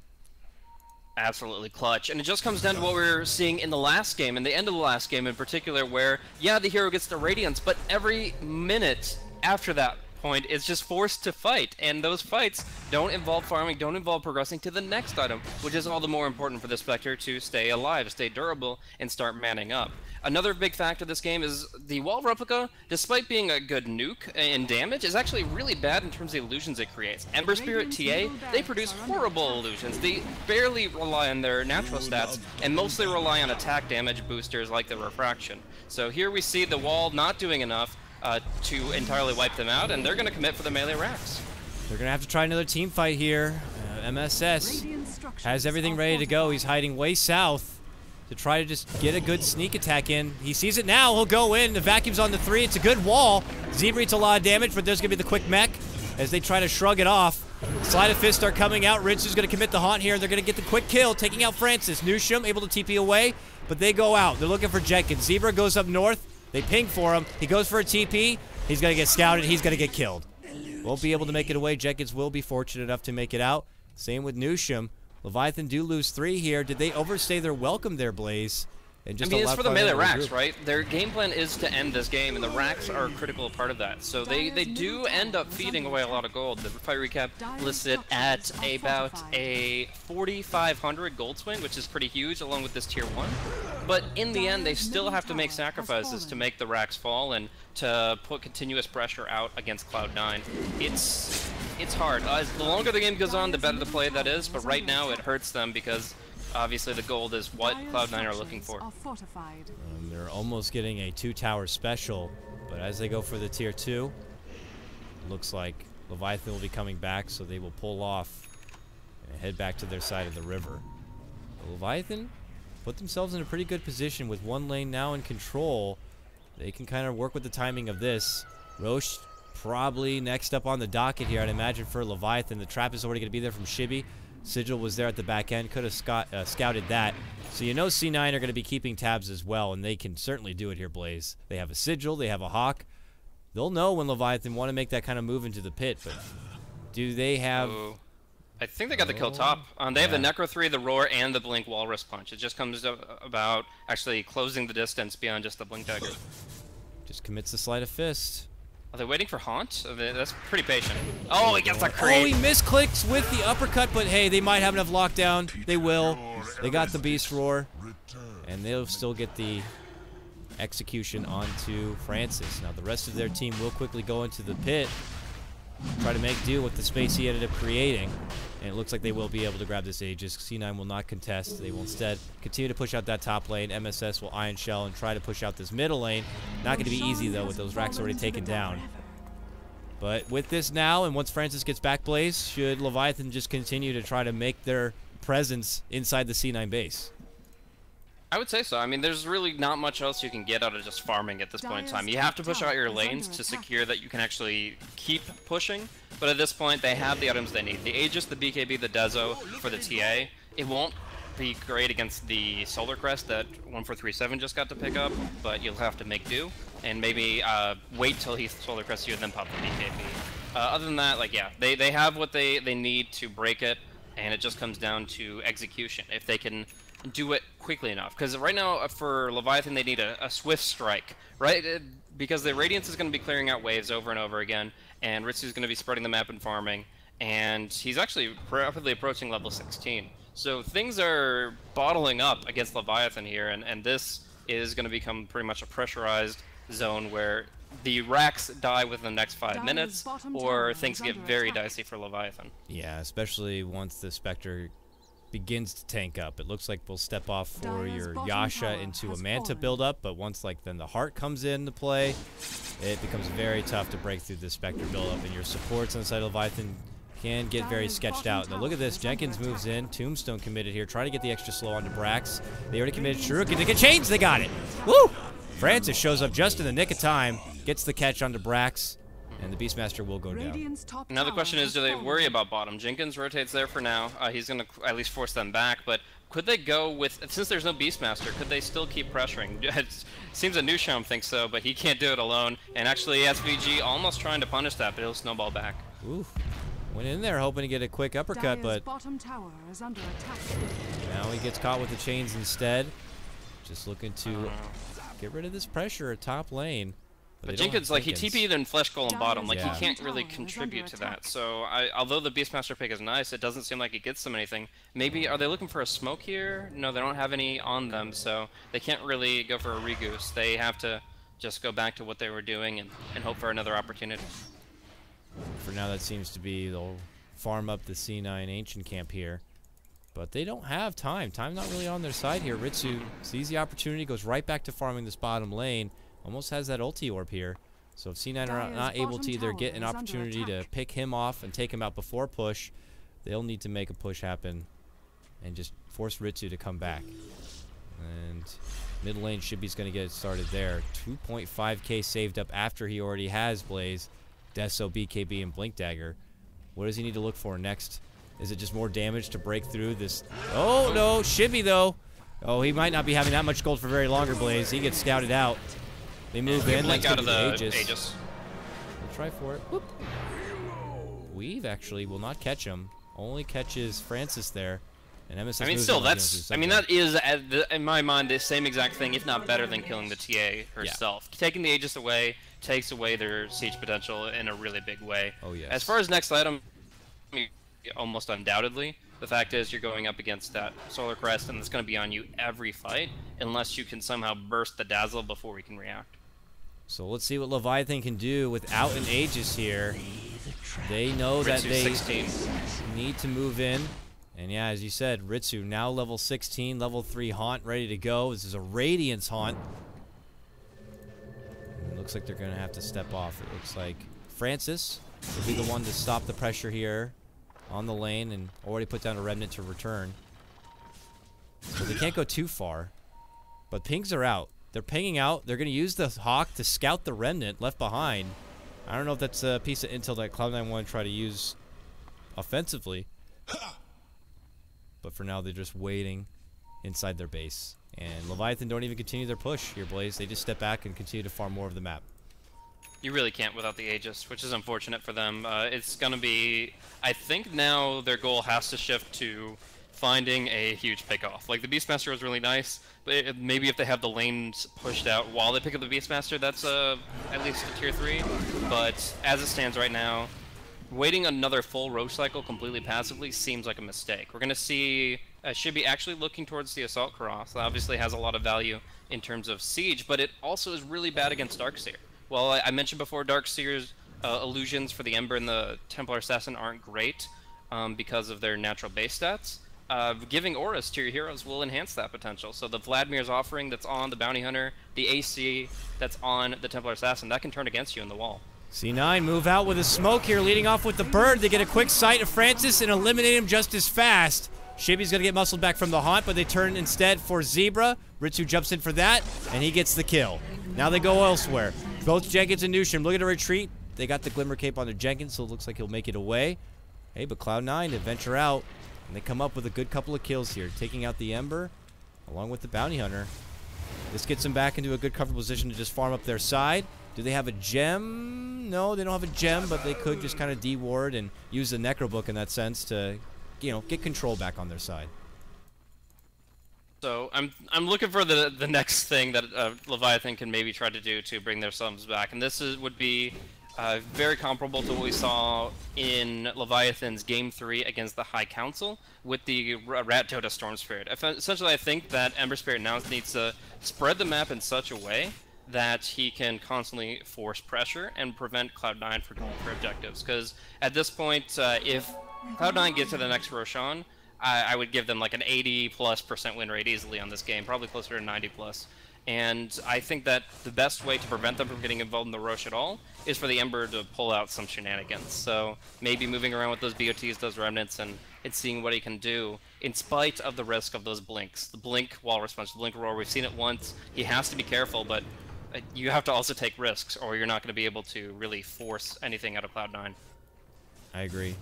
Absolutely clutch. And it just comes down to what we were seeing in the last game, and the end of the last game in particular, where, yeah, the hero gets the Radiance, but every minute after that point is just forced to fight, and those fights don't involve farming, don't involve progressing to the next item, which is all the more important for the Spectre to stay alive, stay durable, and start manning up. Another big factor of this game is the wall replica, despite being a good nuke in damage, is actually really bad in terms of the illusions it creates. Ember Spirit TA, they produce horrible illusions. They barely rely on their natural stats, and mostly rely on attack damage boosters like the Refraction. So here we see the wall not doing enough to entirely wipe them out, and they're going to commit for the melee racks. They're going to have to try another team fight here. MSS has everything ready to go. He's hiding way south. to try to just get a good sneak attack in. He sees it now. He'll go in. The vacuum's on the 3. It's a good wall. Zebra eats a lot of damage, but there's going to be the quick mech as they try to shrug it off. Sleight of Fist are coming out. Ritsu's going to commit the haunt here. They're going to get the quick kill, taking out Francis. Nusham able to TP away, but they go out. They're looking for Jenkins. Zebra goes up north. They ping for him. He goes for a TP. He's going to get scouted. He's going to get killed. Won't be able to make it away. Jenkins will be fortunate enough to make it out. Same with Nusham. Leviathan do lose 3 here. Did they overstay their welcome there, Blaze? And just it's for the melee racks, right? Their game plan is to end this game, and the racks are a critical part of that. So they do end up feeding away a lot of gold. The fight recap lists it at about a 4,500 gold swing, which is pretty huge, along with this tier 1. But in the end, they still have to make sacrifices to make the racks fall and to put continuous pressure out against Cloud9. It's hard. The longer the game goes on, the better the play that is, but right now it hurts them because obviously the gold is what Cloud9 are looking for. They're almost getting a 2-tower special, but as they go for the tier 2, looks like Leviathan will be coming back, so they will pull off and head back to their side of the river. But Leviathan put themselves in a pretty good position with one lane now in control. They can kind of work with the timing of this. Roche probably next up on the docket here, I'd imagine, for Leviathan. The trap is already going to be there from Shibi. Sigil was there at the back end, could have scouted that. So you know C9 are going to be keeping tabs as well, and they can certainly do it here, Blaze. They have a Sigil, they have a Hawk. They'll know when Leviathan want to make that kind of move into the pit, but do they have... I think they got the kill top. They have the Necro 3, the Roar, and the Blink Walrus Punch. It just comes about actually closing the distance beyond just the Blink Dagger. Just commits the Sleight of Fist. Are they waiting for Haunt? That's pretty patient. Oh, he gets the creep. Oh, he misclicks with the uppercut, but hey, they might have enough lockdown. They will. They got the Beast Roar, and they'll still get the execution onto Francis. Now, the rest of their team will quickly go into the pit, try to make do with the space he ended up creating, and it looks like they will be able to grab this Aegis. C9 will not contest. They will instead continue to push out that top lane. MSS will Iron Shell and try to push out this middle lane. Not going to be easy, though, with those racks already taken down. But with this now, and once Francis gets back, Blaze, should Leviathan just continue to try to make their presence inside the C9 base? I would say so. I mean, there's really not much else you can get out of just farming at this point in time. You have to push out your lanes to secure that you can actually keep pushing, but at this point, they have the items they need. The Aegis, the BKB, the Dezo for the TA. It won't be great against the Solar Crest that 1437 just got to pick up, but you'll have to make do, and maybe wait till he Solar Crests you and then pop the BKB. Other than that, like, yeah, they have what they need to break it, and it just comes down to execution. If they can do it quickly enough, because right now for Leviathan they need a swift strike, right? Because the Radiance is going to be clearing out waves over and over again, and Ritsu's going to be spreading the map and farming, and he's actually rapidly approaching level 16. So things are bottling up against Leviathan here, and this is going to become pretty much a pressurized zone where the racks die within the next 5 minutes, or things get very dicey for Leviathan. Yeah, especially once the Spectre begins to tank up. It looks like we'll step off for your Yasha into a Manta build-up, but once then the Heart comes into play, it becomes very tough to break through the Spectre build-up, and your supports on the side of Leviathan can get very sketched out. Now look at this, Jenkins moves in, Tombstone committed here, trying to get the extra slow onto Brax. They already committed Shuruk, and they get changed, they got it! Woo! Francis shows up just in the nick of time, gets the catch onto Brax, and the Beastmaster will go down. Now the question is, do they worry about bottom? Jenkins rotates there for now. He's going to at least force them back, but could they go with, since there's no Beastmaster, could they still keep pressuring? It seems that Nusham thinks so, but he can't do it alone. And actually SVG almost trying to punish that, but he'll snowball back. Oof. Went in there hoping to get a quick uppercut, but bottom tower is under attack. Now he gets caught with the chains instead. Just looking to get rid of this pressure at top lane. But Jenkins, like, he TP'd in Flesh Golem bottom, like, he can't really contribute to that. So, although the Beastmaster pick is nice, it doesn't seem like it gets them anything. Maybe, are they looking for a smoke here? No, they don't have any on them, so they can't really go for a regoose. They have to just go back to what they were doing and hope for another opportunity. For now, that seems to be, they'll farm up the C9 Ancient Camp here. But they don't have time. Time's not really on their side here. Ritsu sees the opportunity, goes right back to farming this bottom lane. Almost has that ulti orb here. So if C9 are not able to either get an opportunity to pick him off and take him out before push, they'll need to make a push happen and just force Ritsu to come back. And mid lane, Shibby's going to get it started there. 2.5k saved up after he already has Blaze, Deso, BKB, and Blink Dagger. What does he need to look for next? Is it just more damage to break through this? Oh, no. Shibby, though. Oh, he might not be having that much gold for very longer, Blaze. He gets scouted out. They move in. Blink out of the Aegis. We'll try for it. Whoop. Weave, actually, will not catch him. Only catches Francis there. And MSS I mean, still, that's... I mean, that is, in my mind, the same exact thing, if not better than killing the TA herself. Yeah. Taking the Aegis away takes away their siege potential in a really big way. Oh, yes. As far as next item, almost undoubtedly, the fact is you're going up against that Solar Crest, and it's going to be on you every fight, unless you can somehow burst the Dazzle before we can react. So let's see what Leviathan can do without an Aegis here. They know that they 16. need to move in. And yeah, as you said, Ritsu now level 16, level 3 Haunt ready to go. This is a Radiance Haunt. It looks like they're going to have to step off. It looks like Francis will be the one to stop the pressure here on the lane and already put down a Remnant to return. So they can't go too far. But pings are out. They're pinging out. They're going to use the Hawk to scout the Remnant left behind. I don't know if that's a piece of intel that Cloud9 want to try to use offensively. But for now, they're just waiting inside their base. And Leviathan don't even continue their push here, Blaze. They just step back and continue to farm more of the map. You really can't without the Aegis, which is unfortunate for them. It's going to be... I think now their goal has to shift to finding a huge pickoff. Like, the Beastmaster was really nice, but maybe if they have the lanes pushed out while they pick up the Beastmaster, that's at least a tier 3. But as it stands right now, waiting another full Roche cycle completely passively seems like a mistake. We're going to see Shibby actually looking towards the Assault Cross. That obviously has a lot of value in terms of siege, but it also is really bad against Darkseer. Well, I mentioned before, Darkseer's illusions for the Ember and the Templar Assassin aren't great because of their natural base stats. Giving auras to your heroes will enhance that potential. So the Vladimir's offering that's on the Bounty Hunter, the AC that's on the Templar Assassin, that can turn against you in the wall. C9 move out with a smoke here, leading off with the bird. They get a quick sight of Francis and eliminate him just as fast. Shibby's going to get muscled back from the Haunt, but they turn instead for Zebra. Ritsu jumps in for that, and he gets the kill. Now they go elsewhere. Both Jenkins and Nushim looking to retreat. They got the Glimmer Cape on their Jenkins, so it looks like he'll make it away. Hey, but Cloud9 to venture out, and they come up with a good couple of kills here, taking out the Ember along with the Bounty Hunter. This gets them back into a good cover position to just farm up their side. Do they have a gem? No, they don't have a gem, but they could just kind of de-ward and use the Necro Book in that sense to, you know, get control back on their side. So I'm looking for the next thing that Leviathan can maybe try to do to bring their sums back, and this would be very comparable to what we saw in Leviathan's Game 3 against the High Council with the Rat Dota Storm Spirit. Essentially, I think that Ember Spirit now needs to spread the map in such a way that he can constantly force pressure and prevent Cloud9 from going for objectives. Because at this point, if Cloud9 gets to the next Roshan, I would give them like an 80+% win rate easily on this game, probably closer to 90+. And I think that the best way to prevent them from getting involved in the Roche at all is for the Ember to pull out some shenanigans. So maybe moving around with those BOTs, those Remnants, and seeing what he can do in spite of the risk of those blinks. The blink wall response, the blink roar, we've seen it once. He has to be careful, but you have to also take risks, or you're not going to be able to really force anything out of Cloud9. I agree.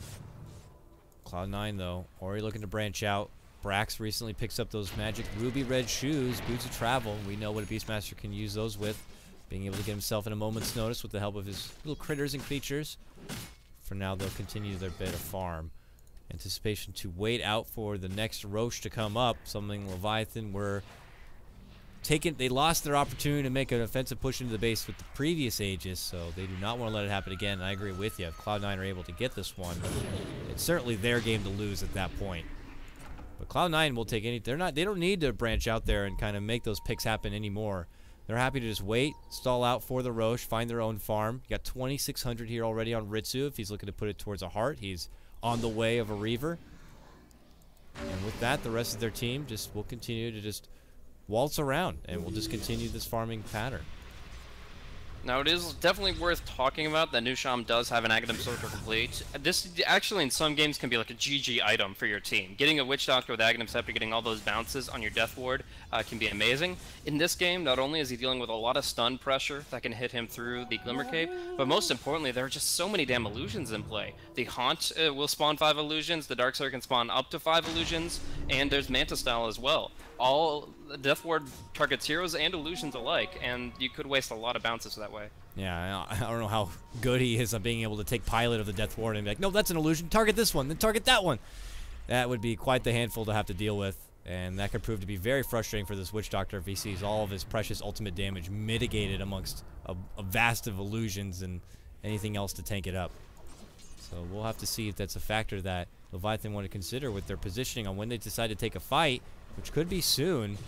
Cloud9, though, already looking to branch out. Brax recently picks up those magic ruby red shoes, boots of travel. We know what a Beastmaster can use those with. Being able to get himself in a moment's notice with the help of his little critters and creatures. For now, they'll continue their bit of farm. Anticipation to wait out for the next Roche to come up. Something Leviathan were taken. They lost their opportunity to make an offensive push into the base with the previous Aegis, so they do not want to let it happen again. And I agree with you. If Cloud9 are able to get this one, it's certainly their game to lose at that point. But Cloud9 will take any. They don't need to branch out there and kind of make those picks happen anymore. They're happy to just wait, stall out for the Roche, find their own farm. You got 2,600 here already on Ritsu. If he's looking to put it towards a heart, he's on the way of a Reaver. And with that, the rest of their team just will continue to just waltz around, and we'll just continue this farming pattern. Now, it is definitely worth talking about that Nusham does have an Aghanim Scepter complete. This actually in some games can be like a GG item for your team. Getting a Witch Doctor with Aghanim Scepter, getting all those bounces on your Death Ward can be amazing. In this game, not only is he dealing with a lot of stun pressure that can hit him through the Glimmer Cape, but most importantly, there are just so many damn illusions in play. The Haunt will spawn 5 illusions, the Darkseer can spawn up to 5 illusions, and there's Manta Style as well. All Death Ward targets heroes and illusions alike, and you could waste a lot of bounces that way. Yeah, I don't know how good he is on being able to take pilot of the Death Ward and be like, no, that's an illusion, target this one, then target that one. That would be quite the handful to have to deal with, and that could prove to be very frustrating for this Witch Doctor if he sees all of his precious ultimate damage mitigated amongst a vast of illusions and anything else to tank it up. So we'll have to see if that's a factor that Leviathan want to consider with their positioning on when they decide to take a fight, which could be soon.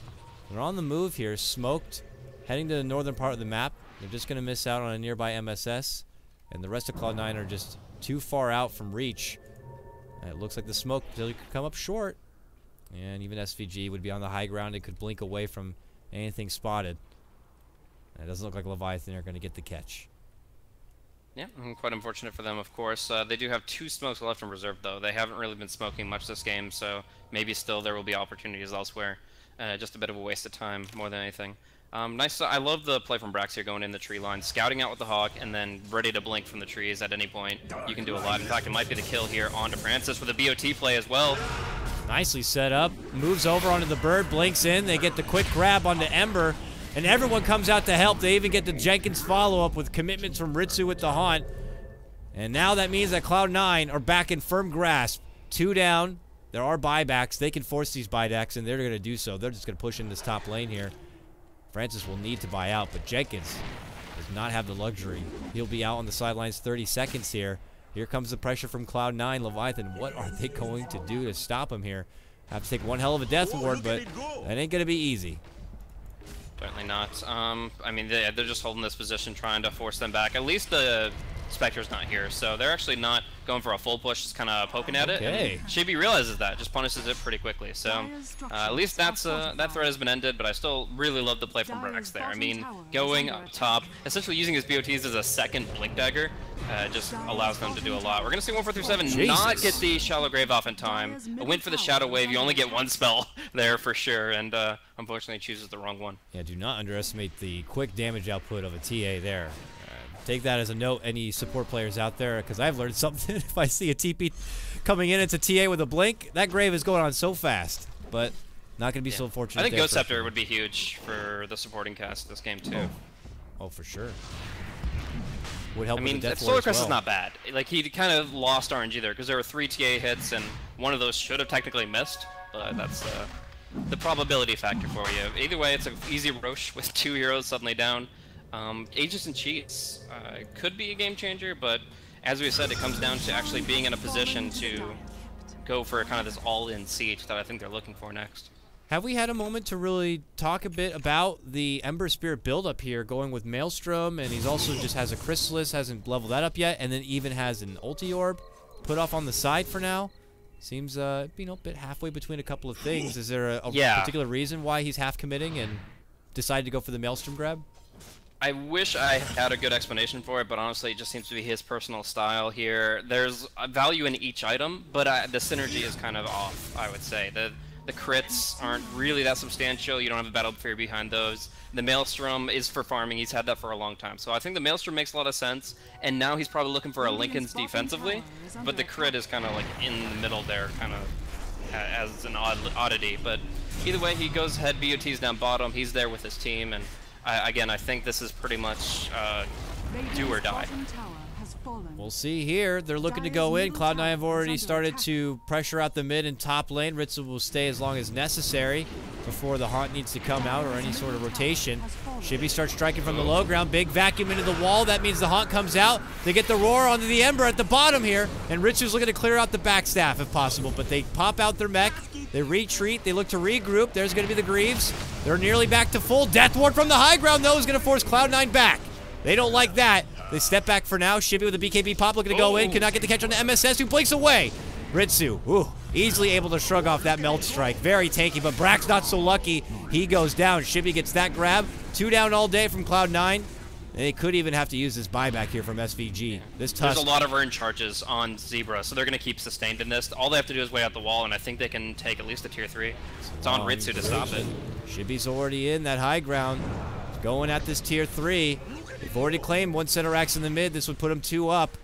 They're on the move here, smoked, heading to the northern part of the map. They're just going to miss out on a nearby MSS, and the rest of Cloud9 are just too far out from reach. And it looks like the smoke could come up short, and even SVG would be on the high ground. It could blink away from anything spotted. And it doesn't look like Leviathan are going to get the catch. Yeah, quite unfortunate for them, of course. They do have 2 smokes left in reserve, though. They haven't really been smoking much this game, so maybe still there will be opportunities elsewhere. Just a bit of a waste of time, more than anything. Nice. I love the play from Brax here going in the tree line, scouting out with the Hawk, and then ready to blink from the trees at any point. You can do a lot. In fact, it might be the kill here onto Francis with a BOT play as well. Nicely set up. Moves over onto the bird, blinks in. They get the quick grab onto Ember, and everyone comes out to help. They even get the Jenkins follow-up with commitments from Ritsu with the Haunt. And now that means that Cloud9 are back in firm grasp. 2 down. There are buybacks. They can force these buybacks, and they're going to do so. They're just going to push in this top lane here. Francis will need to buy out, but Jenkins does not have the luxury. He'll be out on the sidelines 30 seconds here. Here comes the pressure from Cloud9. Leviathan, what are they going to do to stop him here? Have to take one hell of a Death Ward, but that ain't going to be easy. Certainly not. I mean, they're just holding this position, trying to force them back. At least the Spectre's not here, so they're actually not going for a full push, just kind of poking at it. And Shibi realizes that, just punishes it pretty quickly. So at least that threat has been ended, but I still really love the play from Brax there. I mean, going up top, essentially using his BOTs as a second Blink Dagger, just allows them to do a lot. We're going to see 1437 not get the Shallow Grave off in time. A win for the Shadow Wave, you only get 1 spell there for sure, and unfortunately chooses the wrong one. Yeah, do not underestimate the quick damage output of a TA there. Take that as a note, any support players out there, because I've learned something. If I see a TP coming in, it's a TA with a blink. That grave is going on so fast, but not going to be so fortunate. I think Ghost Scepter would be huge for the supporting cast this game, too. Oh, for sure. Would help. I mean, Solar Crest is not bad. Like, he kind of lost RNG there, because there were 3 TA hits, and one of those should have technically missed, but that's the probability factor for you. Either way, it's an easy Roche with 2 heroes suddenly down. Aegis and Cheats could be a game changer, but as we said, it comes down to actually being in a position to go for kind of this all-in siege that I think they're looking for next. Have we had a moment to really talk a bit about the Ember Spirit build-up here, going with Maelstrom, and he's also just has a Chrysalis, hasn't leveled that up yet, and then even has an Ulti Orb put off on the side for now? Seems, a bit halfway between a couple of things. Is there a particular reason why he's half committing and decided to go for the Maelstrom grab? I wish I had a good explanation for it, but honestly, it just seems to be his personal style here. There's a value in each item, but the synergy is kind of off, I would say. The crits aren't really that substantial. You don't have a Battle Fear behind those. The Maelstrom is for farming. He's had that for a long time. So I think the Maelstrom makes a lot of sense, and now he's probably looking for a Linken's defensively, but the crit is kind of like in the middle there, kind of as an oddity. But either way, he goes ahead, BOT's down bottom. He's there with his team, and again, I think this is pretty much do or die. We'll see here. They're looking to go in. Cloud9 have already started to pressure out the mid and top lane. Ritsu will stay as long as necessary before the Haunt needs to come out or any sort of rotation. Shibi starts striking from the low ground. Big vacuum into the wall. That means the Haunt comes out. They get the roar onto the Ember at the bottom here. And Ritsu's looking to clear out the backstaff if possible. But they pop out their mech. They retreat. They look to regroup. There's going to be the Greaves. They're nearly back to full. Death Ward from the high ground, though, is going to force Cloud9 back. They don't like that. They step back for now. Shibi with a BKB pop looking to go in. Could not get the catch on the MSS, who blinks away. Ritsu, easily able to shrug off that Melt Strike. Very tanky, but Brack's not so lucky. He goes down. Shibi gets that grab. 2 down all day from Cloud9. They could even have to use this buyback here from SVG. This Tusk. There's a lot of earn charges on Zebra, so they're going to keep sustained in this. All they have to do is wait out the wall, and I think they can take at least a tier 3. It's on Ritsu to stop it. Shibby's already in that high ground. He's going at this tier 3. They've already claimed 1 center axe in the mid. This would put him 2 up.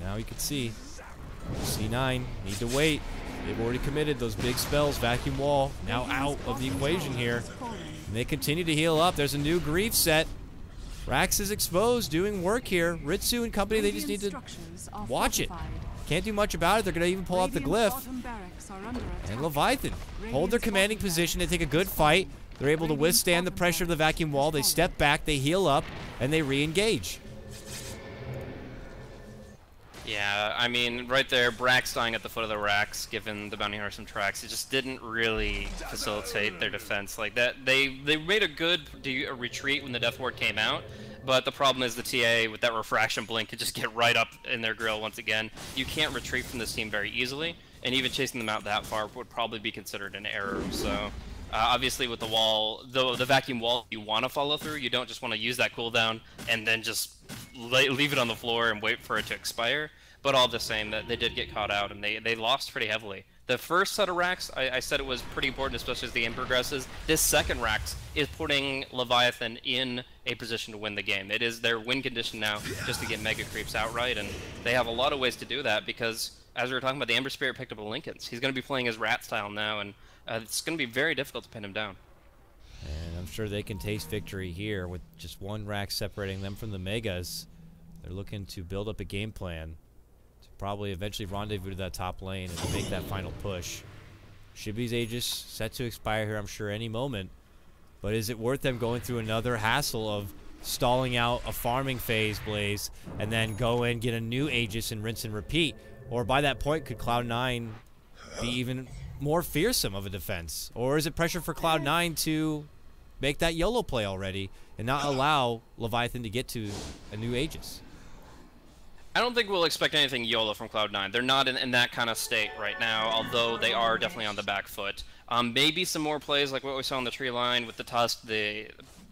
Now you can see. C9 need to wait. They've already committed those big spells. Vacuum wall now out of the equation here. And they continue to heal up. There's a new grief set. Rax is exposed, doing work here. Ritsu and company, they just need to watch it. Can't do much about it. They're going to even pull out the glyph. And Leviathan hold their commanding position. They take a good fight. They're able to withstand the pressure of the vacuum wall. They step back, they heal up, and they re-engage. Yeah, I mean, right there, Brax dying at the foot of the racks, given the bounty hunter some tracks, it just didn't really facilitate their defense like that. They made a good retreat when the death ward came out, but the problem is the TA with that refraction blink could just get right up in their grill once again. You can't retreat from this team very easily, and even chasing them out that far would probably be considered an error. So obviously with the wall, the vacuum wall, you want to follow through. You don't just want to use that cooldown and then just leave it on the floor and wait for it to expire. But all the same, that they did get caught out, and they lost pretty heavily. The first set of racks, I said it was pretty important, especially as the game progresses. This second racks is putting Leviathan in a position to win the game. It is their win condition now, just to get Mega Creeps outright, and they have a lot of ways to do that, because, as we were talking about, the Ember Spirit picked up a Lincolns. He's going to be playing his rat style now, and it's going to be very difficult to pin him down. And I'm sure they can taste victory here with just 1 rack separating them from the Megas. They're looking to build up a game plan. Probably eventually rendezvous to that top lane and make that final push. Shibby's Aegis set to expire here, I'm sure, any moment. But is it worth them going through another hassle of stalling out a farming phase, Blaze, and then go in, get a new Aegis, and rinse and repeat? Or by that point, could Cloud9 be even more fearsome of a defense? Or is it pressure for Cloud9 to make that YOLO play already and not allow Leviathan to get to a new Aegis? I don't think we'll expect anything YOLO from Cloud9. They're not in that kind of state right now, although they are definitely on the back foot. Maybe some more plays like what we saw on the tree line with the Tusk, the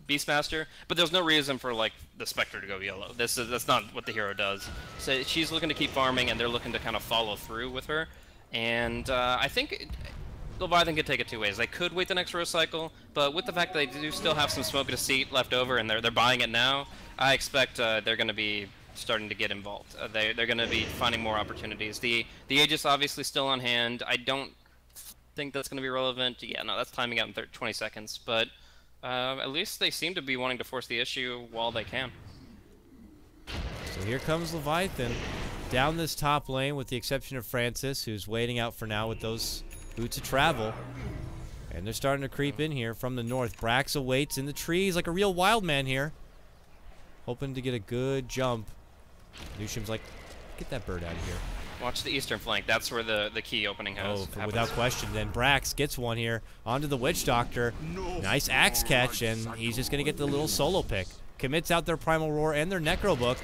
Beastmaster, but there's no reason for like the Spectre to go YOLO. That's not what the hero does. So she's looking to keep farming, and they're looking to kind of follow through with her. And I think Leviathan could take it 2 ways. They could wait the next rose cycle, but with the fact that they do still have some smoke to seat left over, and they're buying it now, I expect they're going to be starting to get involved. They're going to be finding more opportunities. The Aegis obviously still on hand. I don't think that's going to be relevant. Yeah, no, that's timing out in 20 seconds. But at least they seem to be wanting to force the issue while they can. So here comes Leviathan down this top lane, with the exception of Francis, who's waiting out for now with those boots of travel. And they're starting to creep in here from the north. Brax awaits in the trees like a real wild man here, hoping to get a good jump. Lucian's like, get that bird out of here. Watch the eastern flank. That's where the key opening happens. Without question. Then Brax gets one here onto the Witch Doctor. Nice axe catch, and he's just going to get the little solo pick. Commits out their Primal Roar and their Necro Book.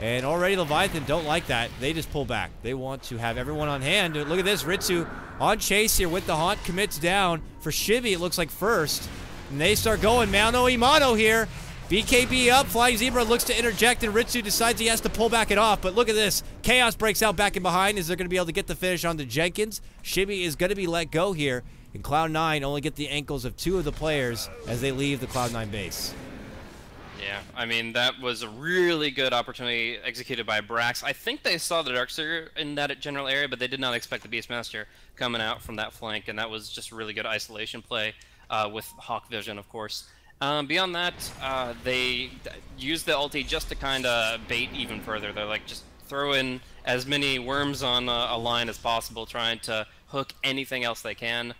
And already Leviathan don't like that. They just pull back. They want to have everyone on hand. Look at this. Ritsu on chase here with the Haunt. Commits down. For Shivy, it looks like first. And they start going. Mano Imano here. BKB up, Flying Zebra looks to interject, and Ritsu decides he has to pull back it off. But look at this. Chaos breaks out back and behind. Is they're going to be able to get the finish onto Jenkins? Shibby is going to be let go here, and Cloud9 only get the ankles of 2 of the players as they leave the Cloud9 base. Yeah, I mean, that was a really good opportunity executed by Brax. I think they saw the Darkseer in that general area, but they did not expect the Beastmaster coming out from that flank, and that was just a really good isolation play with Hawk Vision, of course. Beyond that, they used the ulti just to kind of bait even further. They're like, just throw in as many worms on a line as possible, trying to hook anything else they can.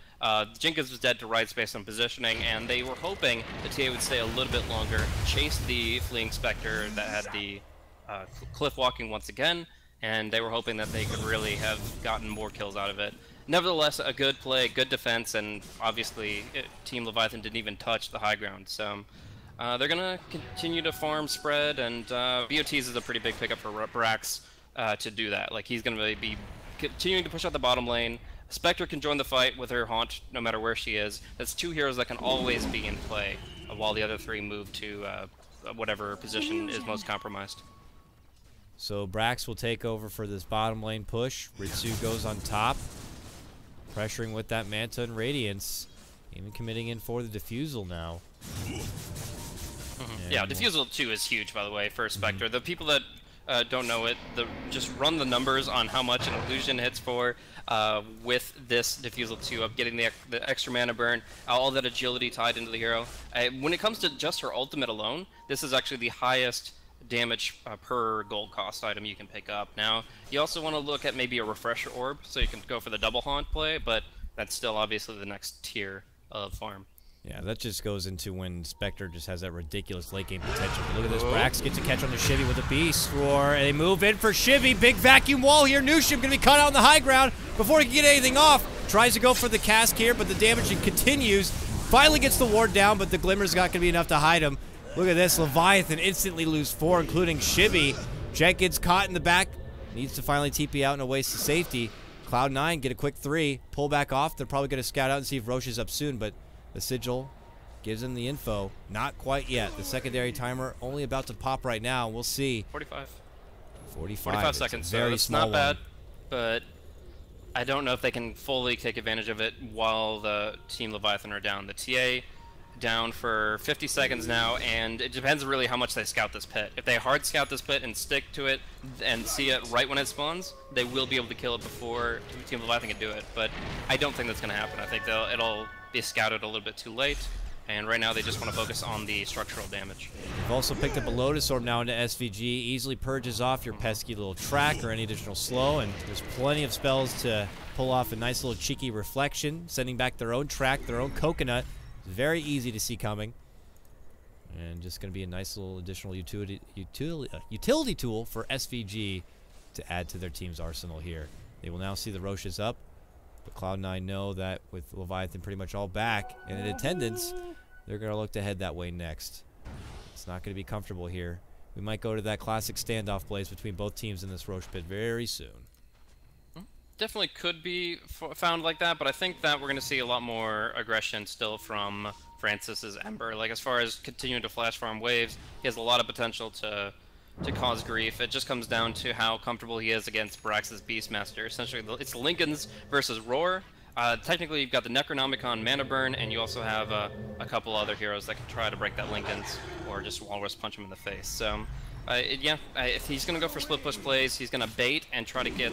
Jenkins was dead to right space on positioning, and they were hoping the TA would stay a little bit longer, chase the fleeing Spectre that had the cliff walking once again, and they were hoping that they could really have gotten more kills out of it. Nevertheless, a good play, good defense, and obviously Team Leviathan didn't even touch the high ground. So they're going to continue to farm spread, and BOTs is a pretty big pickup for Brax to do that. Like, he's going to be continuing to push out the bottom lane. Spectre can join the fight with her Haunt no matter where she is. That's 2 heroes that can always be in play while the other 3 move to whatever position is most compromised. So Brax will take over for this bottom lane push. Ritsu goes on top, pressuring with that Manta and Radiance, even committing in for the defusal now. Yeah, defusal 2 is huge, by the way, for Spectre. The people that don't know it, just run the numbers on how much an illusion hits for with this defusal 2 of getting the extra mana burn, all that agility tied into the hero. When it comes to just her ultimate alone, this is actually the highest damage per gold cost item you can pick up. Now, you also want to look at maybe a refresher orb, so you can go for the double haunt play, but that's still obviously the next tier of farm. Yeah, that just goes into when Spectre just has that ridiculous late game potential. But look at this, Brax gets a catch on the Shivy with a Beast Roar, and they move in for Shivy. Big vacuum wall here. Nushim gonna be caught out on the high ground before he can get anything off. Tries to go for the cask here, but the damage continues. Finally gets the ward down, but the Glimmer's not gonna be enough to hide him. Look at this, Leviathan instantly lose 4, including Shivy. Jet gets caught in the back, needs to finally TP out in a waste of safety. Cloud9 get a quick 3, pull back off. They're probably gonna scout out and see if Roche is up soon, but the Sigil gives him the info. Not quite yet. The secondary timer only about to pop right now. We'll see. 45 45 seconds. Very so it's small not bad, one. but I don't know if they can fully take advantage of it while the Team Leviathan are down. The TA down for 50 seconds now, and it depends really how much they scout this pit. If they hard scout this pit and stick to it and see it right when it spawns, they will be able to kill it before Team Leviathan can do it. But I don't think that's going to happen. I think it'll be scouted a little bit too late, and right now they just want to focus on the structural damage. We've also picked up a Lotus Orb now into SVG. Easily purges off your pesky little track or any additional slow, and there's plenty of spells to pull off a nice little cheeky reflection, sending back their own track, their own coconut. Very easy to see coming, and just going to be a nice little additional utility tool for SVG to add to their team's arsenal here. They will now see the Roches up, but Cloud9 know that with Leviathan pretty much all back and in attendance, they're going to look to head that way next. It's not going to be comfortable here. We might go to that classic standoff plays between both teams in this Roche pit very soon. Definitely could be found like that, but I think that we're going to see a lot more aggression still from Francis's Ember. Like, as far as continuing to flash farm waves, he has a lot of potential to cause grief. It just comes down to how comfortable he is against Brax's Beastmaster. Essentially, it's Lincoln's versus Roar. Technically, you've got the Necronomicon Mana Burn, and you also have a couple other heroes that can try to break that Lincoln's, or just Walrus punch him in the face. So, if he's going to go for split push plays, he's going to bait and try to get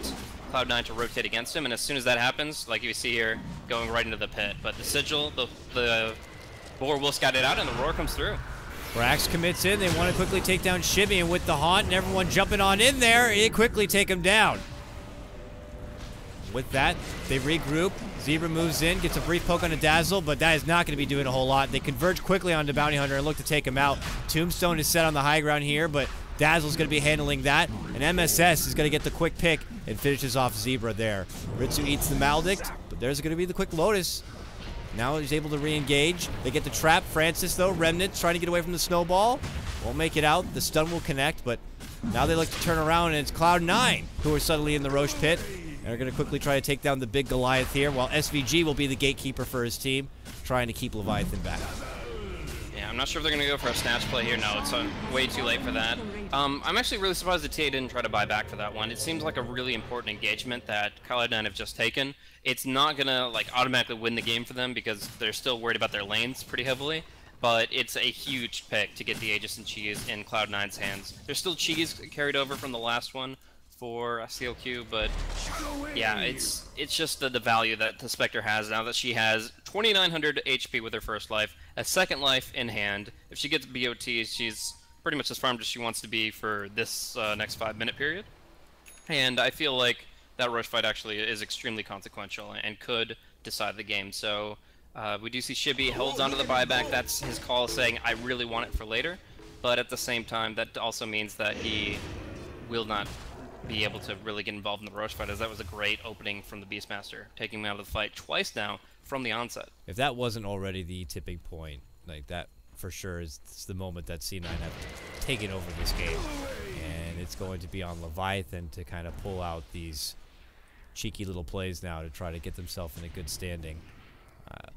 Cloud9 to rotate against him, and as soon as that happens, like you see here, going right into the pit. But the Sigil, the Boar will scout it out, and the Roar comes through. Brax commits in. They want to quickly take down Shibby, and with the Haunt and everyone jumping on in there, it quickly take him down. With that, they regroup. Zebra moves in, gets a brief poke on a Dazzle, but that is not going to be doing a whole lot. They converge quickly onto Bounty Hunter and look to take him out. Tombstone is set on the high ground here, but Dazzle's going to be handling that, and MSS is going to get the quick pick and finishes off Zebra there. Ritsu eats the Maledict, but there's going to be the quick Lotus. Now he's able to re-engage. They get the trap. Francis, though, Remnant trying to get away from the snowball. Won't make it out. The stun will connect, but now they look to turn around, and it's Cloud9 who are suddenly in the Roche pit. They're going to quickly try to take down the big Goliath here, while SVG will be the gatekeeper for his team, trying to keep Leviathan back. Yeah, I'm not sure if they're going to go for a snatch play here. No, it's way too late for that. I'm actually really surprised that TA didn't try to buy back for that one. It seems like a really important engagement that Cloud9 have just taken. It's not going to like automatically win the game for them because they're still worried about their lanes pretty heavily, but it's a huge pick to get the Aegis and Cheese in Cloud9's hands. There's still Cheese carried over from the last one for CLQ, but yeah, it's just the value that the Spectre has now that she has 2,900 HP with her first life, a second life in hand. If she gets BOT, she's pretty much as farmed as she wants to be for this next 5-minute period. And I feel like that rush fight actually is extremely consequential and could decide the game. So we do see Shibby holds onto the buyback. That's his call saying, I really want it for later. But at the same time, that also means that he will not be able to really get involved in the Roche fight, as that was a great opening from the Beastmaster, taking him out of the fight twice now from the onset. If that wasn't already the tipping point, like that for sure is the moment that C9 have taken over this game. And it's going to be on Leviathan to kind of pull out these cheeky little plays now to try to get themselves in a good standing.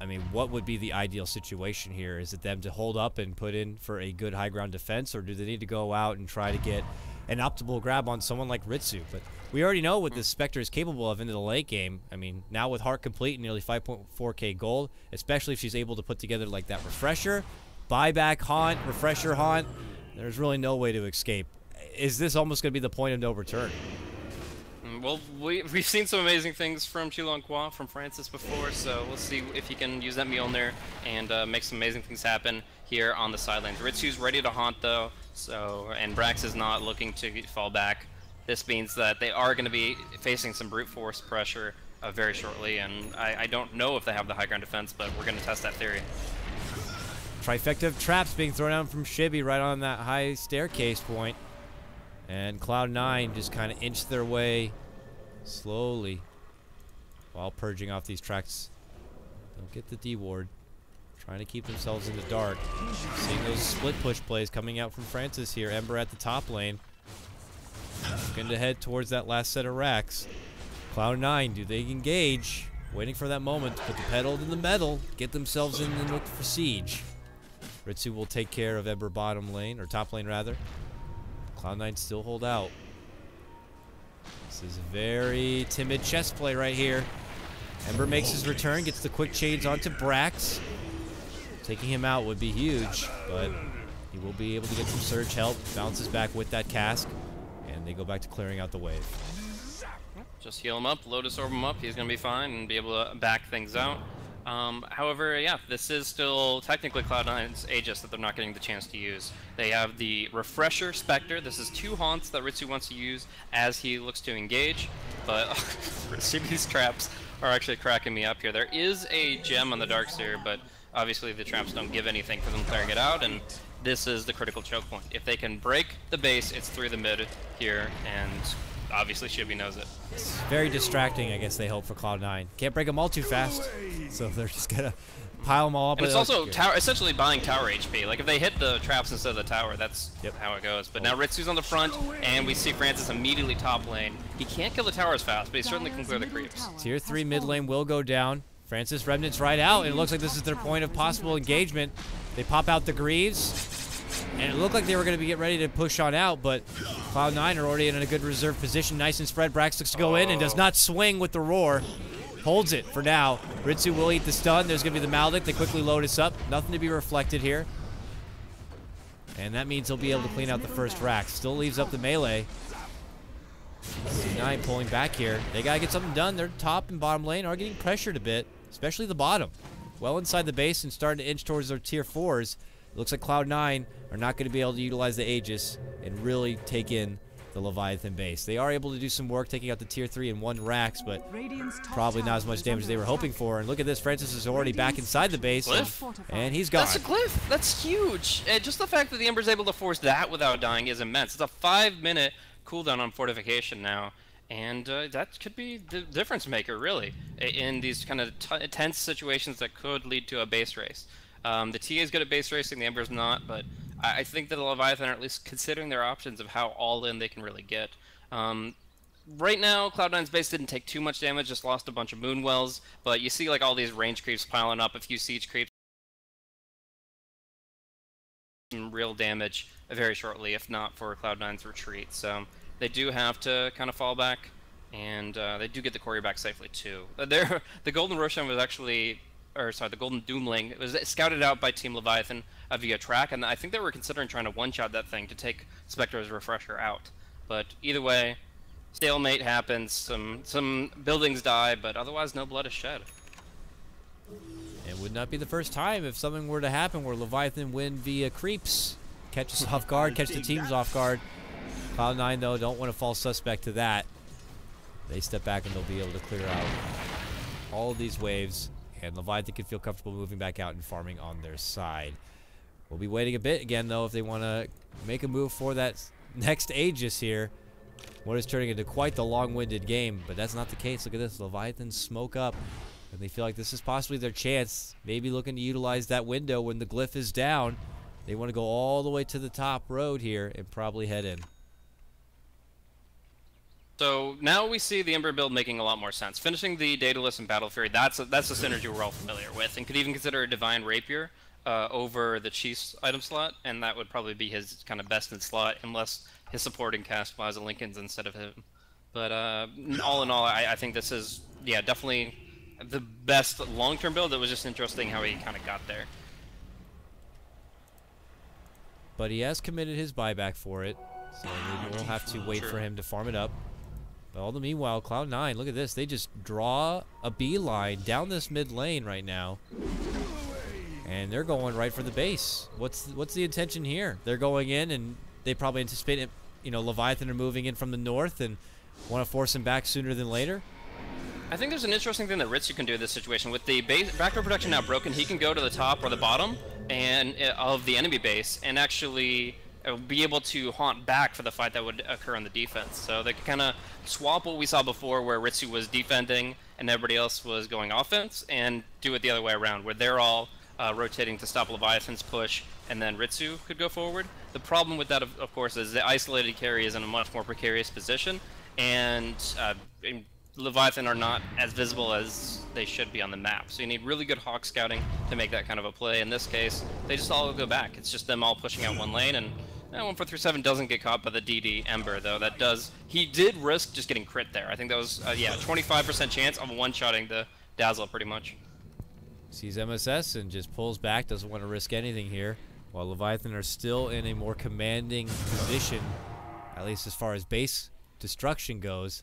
I mean, what would be the ideal situation here? Is it them to hold up and put in for a good high ground defense, or do they need to go out and try to get an optimal grab on someone like Ritsu? But we already know what this Spectre is capable of into the late game. I mean, now with Heart complete and nearly 5.4k gold, especially if she's able to put together like that Refresher, buyback haunt, Refresher haunt, there's really no way to escape. Is this almost going to be the point of no return? Well, we've seen some amazing things from Chilonquois, from Francis before, so we'll see if he can use that Mjolnir and make some amazing things happen here on the side lanes. Ritsu's ready to haunt though, and Brax is not looking to fall back. This means that they are going to be facing some brute force pressure very shortly, and I don't know if they have the high ground defense, but we're going to test that theory. Trifecta of traps being thrown out from Shibby right on that high staircase point. And Cloud9 just kind of inched their way slowly while purging off these tracks. Don't get the D-ward. Trying to keep themselves in the dark. Seeing those split push plays coming out from Francis here. Ember at the top lane. Looking to head towards that last set of racks. Cloud9, do they engage? Waiting for that moment to put the pedal to the metal. Get themselves in and look for siege. Ritsu will take care of Ember bottom lane, or top lane rather. Cloud9 still hold out. This is a very timid chess play right here. Ember makes his return, gets the quick chains onto Brax. Taking him out would be huge, but he will be able to get some surge help. Bounces back with that cask, and they go back to clearing out the wave. Just heal him up, Lotus Orb him up, he's going to be fine and be able to back things out. However, yeah, this is still technically Cloud9's Aegis that they're not getting the chance to use. They have the Refresher Spectre. This is 2 haunts that Ritsu wants to use as he looks to engage, but these traps are actually cracking me up here. There is a gem on the Darkseer, but obviously the traps don't give anything for them clearing it out, and this is the critical choke point. If they can break the base, it's through the mid here, and obviously Shibby knows it. It's very distracting, I guess they hope, for Cloud9. Can't break them all too fast, so they're just gonna pile them all up. And it's also essentially buying tower HP. Like if they hit the traps instead of the tower, that's how it goes. But now Ritsu's on the front, and we see Francis immediately top lane. He can't kill the towers fast, but he certainly can clear the creeps. Tier 3 mid lane will go down. Francis Remnant's right out, and it looks like this is their point of possible engagement. They pop out the Greaves. And it looked like they were going to get ready to push on out, but Cloud9 are already in a good reserve position. Nice and spread. Brax looks to go in and does not swing with the roar. Holds it for now. Ritsu will eat the stun. There's going to be the Maldic. They quickly load us up. Nothing to be reflected here. And that means they'll be able to clean out the first rack. Still leaves up the melee. C9 pulling back here. They got to get something done. Their top and bottom lane are getting pressured a bit, especially the bottom. Well inside the base and starting to inch towards their tier 4s. Looks like Cloud9 are not going to be able to utilize the Aegis and really take in the Leviathan base. They are able to do some work taking out the tier 3 and 1 racks, but probably not as much damage as they were hoping for. And look at this, Francis is already back inside the base, and he's gone. That's a glyph. That's huge. And just the fact that the Ember's able to force that without dying is immense. It's a 5-minute cooldown on fortification now, and that could be the difference maker, really, in these kind of tense situations that could lead to a base race. The TA is good at base racing, the Ember's not, but I think that the Leviathan are at least considering their options of how all-in they can really get. Right now, Cloud9's base didn't take too much damage, just lost a bunch of Moonwells, but you see like all these range creeps piling up, a few siege creeps. Some real damage very shortly, if not for Cloud9's retreat. So they do have to kind of fall back, and they do get the Courier back safely too. The Golden Roshan was actually... or sorry, the Golden Doomling. It was scouted out by Team Leviathan via track, and I think they were considering trying to one-shot that thing to take Spectre's Refresher out. But either way, stalemate happens, some buildings die, but otherwise no blood is shed. It would not be the first time if something were to happen where Leviathan win via creeps. Catch us off guard, catch the teams off guard. Cloud9, though, don't want to fall suspect to that. They step back and they'll be able to clear out all of these waves. And Leviathan can feel comfortable moving back out and farming on their side. We'll be waiting a bit again, though, if they want to make a move for that next Aegis here. What is turning into quite the long-winded game, but that's not the case. Look at this. Leviathan smoke up, and they feel like this is possibly their chance. Maybe looking to utilize that window when the glyph is down. They want to go all the way to the top road here and probably head in. So now we see the Ember build making a lot more sense. Finishing the Daedalus and Battle Fury, that's a synergy we're all familiar with, and could even consider a Divine Rapier over the Chief's item slot, and that would probably be his kind of best in slot, unless his supporting cast Plaza Lincoln's instead of him. But all in all, I think this is, yeah, definitely the best long-term build. It was just interesting how he kind of got there. But he has committed his buyback for it, so maybe we'll have to wait for him to farm it up. But all the meanwhile, Cloud9, look at this. They just draw a beeline down this mid lane right now. And they're going right for the base. What's the intention here? They're going in, and they probably anticipate it, you know, Leviathan are moving in from the north and want to force him back sooner than later. I think there's an interesting thing that Ritsu can do in this situation. With the backdoor protection now broken, he can go to the top or the bottom and of the enemy base and actually be able to haunt back for the fight that would occur on the defense. So they can kind of swap what we saw before, where Ritsu was defending and everybody else was going offense, and do it the other way around, where they're all rotating to stop Leviathan's push, and then Ritsu could go forward. The problem with that, of course, is the isolated carry is in a much more precarious position, and Leviathan are not as visible as they should be on the map. So you need really good hawk scouting to make that kind of a play. In this case, they just all go back. It's just them all pushing out one lane, and 1437 doesn't get caught by the DD Ember, though. That does, he did risk just getting crit there. I think that was, yeah, 25% chance of one-shotting the Dazzle pretty much. Sees MSS and just pulls back, doesn't want to risk anything here, while Leviathan are still in a more commanding position, at least as far as base destruction goes.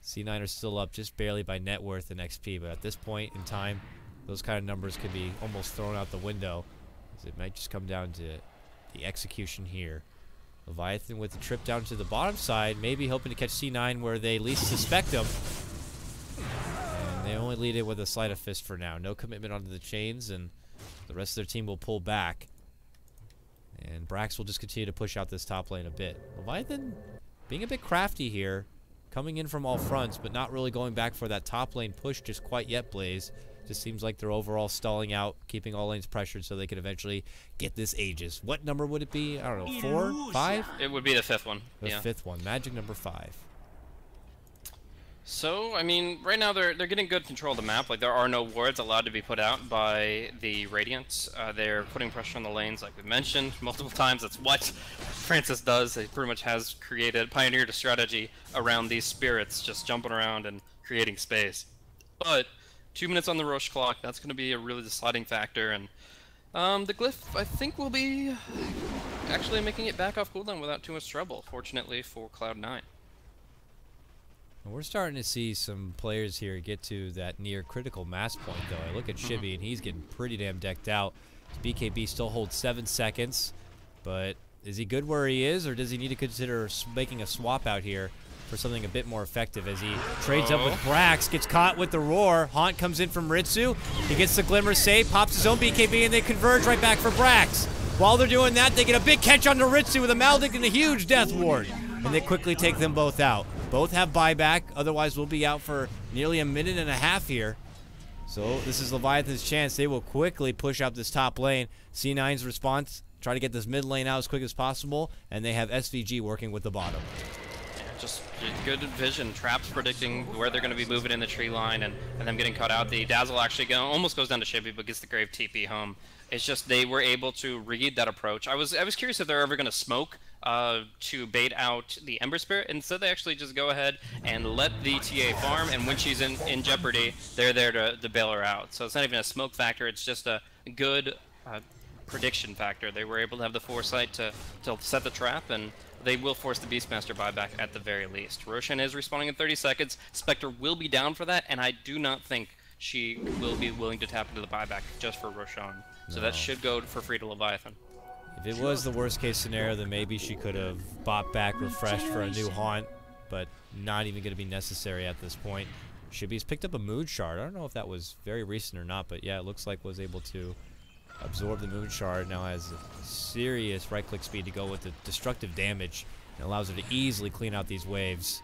C9 are still up just barely by net worth and XP, but at this point in time, those kind of numbers could be almost thrown out the window, as it might just come down to the execution here. Leviathan with the trip down to the bottom side, maybe hoping to catch C9 where they least suspect them. And they only lead it with a sleight of fist for now. No commitment onto the chains, and the rest of their team will pull back. And Brax will just continue to push out this top lane a bit. Leviathan being a bit crafty here, coming in from all fronts, but not really going back for that top lane push just quite yet, Blaze. Just seems like they're overall stalling out, keeping all lanes pressured so they could eventually get this Aegis. What number would it be? I don't know, 4? 5? It would be the 5th one. The 5th one. Magic number 5. So, I mean, right now they're getting good control of the map. Like, there are no wards allowed to be put out by the Radiants. They're putting pressure on the lanes, like we mentioned multiple times. That's what Francis does. He pretty much has pioneered a strategy around these spirits, just jumping around and creating space. But 2 minutes on the Roche clock, that's going to be a really deciding factor. And the Glyph, I think, will be actually making it back off cooldown without too much trouble, fortunately for Cloud9. We're starting to see some players here get to that near critical mass point, though. I look at Shibby, and he's getting pretty damn decked out. His BKB still holds 7 seconds, but is he good where he is, or does he need to consider making a swap out here for something a bit more effective as he trades up with Brax, gets caught with the roar. Haunt comes in from Ritsu. He gets the Glimmer save, pops his own BKB, and they converge right back for Brax. While they're doing that, they get a big catch onto Ritsu with a Maldic and a huge Death Ward, and they quickly take them both out. Both have buyback, otherwise we'll be out for nearly a minute and a half here. So this is Leviathan's chance. They will quickly push out this top lane. C9's response, try to get this mid lane out as quick as possible, and they have SVG working with the bottom. Just good vision, traps predicting where they're going to be moving in the tree line, and them getting caught out. The Dazzle actually almost goes down to Shibby, but gets the Grave TP home. It's just they were able to read that approach. I was curious if they're ever going to smoke to bait out the Ember Spirit. Instead, they actually just go ahead and let the TA farm, and when she's in jeopardy, they're there to bail her out. So it's not even a smoke factor, it's just a good prediction factor. They were able to have the foresight to set the trap, and they will force the Beastmaster buyback at the very least. Roshan is respawning in 30 seconds. Spectre will be down for that, and I do not think she will be willing to tap into the buyback just for Roshan. So that should go for free to Leviathan. If it was the worst case scenario, then maybe she could have bought back, refreshed for a new haunt, but not even going to be necessary at this point. Shibby's picked up a Moon Shard. I don't know if that was very recent or not, but yeah, it looks like was able to absorb the Moon Shard. Now has serious right-click speed to go with the destructive damage. It allows her to easily clean out these waves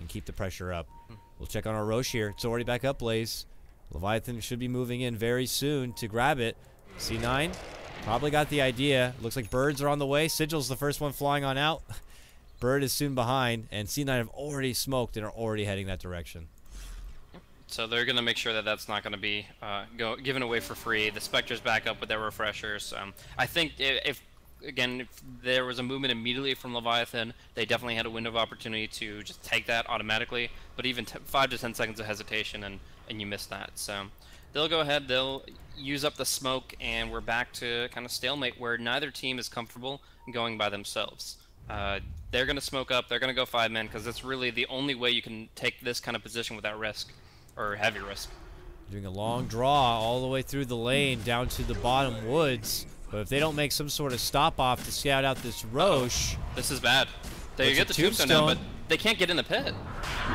and keep the pressure up. We'll check on our Roche here. It's already back up, Blaze. Leviathan should be moving in very soon to grab it. C9 probably got the idea. Looks like birds are on the way. Sigil's the first one flying on out. Bird is soon behind, and C9 have already smoked and are already heading that direction. So they're going to make sure that that's not going to be given away for free. The Spectre's back up with their refreshers. I think if there was a movement immediately from Leviathan, they definitely had a window of opportunity to just take that automatically. But even 5 to 10 seconds of hesitation, and you miss that. So they'll go ahead, they'll use up the smoke, and we're back to kind of stalemate where neither team is comfortable going by themselves. They're going to smoke up, they're going to go 5-man, because that's really the only way you can take this kind of position without risk, or heavy risk. Doing a long draw all the way through the lane down to the bottom woods. But if they don't make some sort of stop-off to scout out this Roche... This is bad. They get the tombstone down, but they can't get in the pit.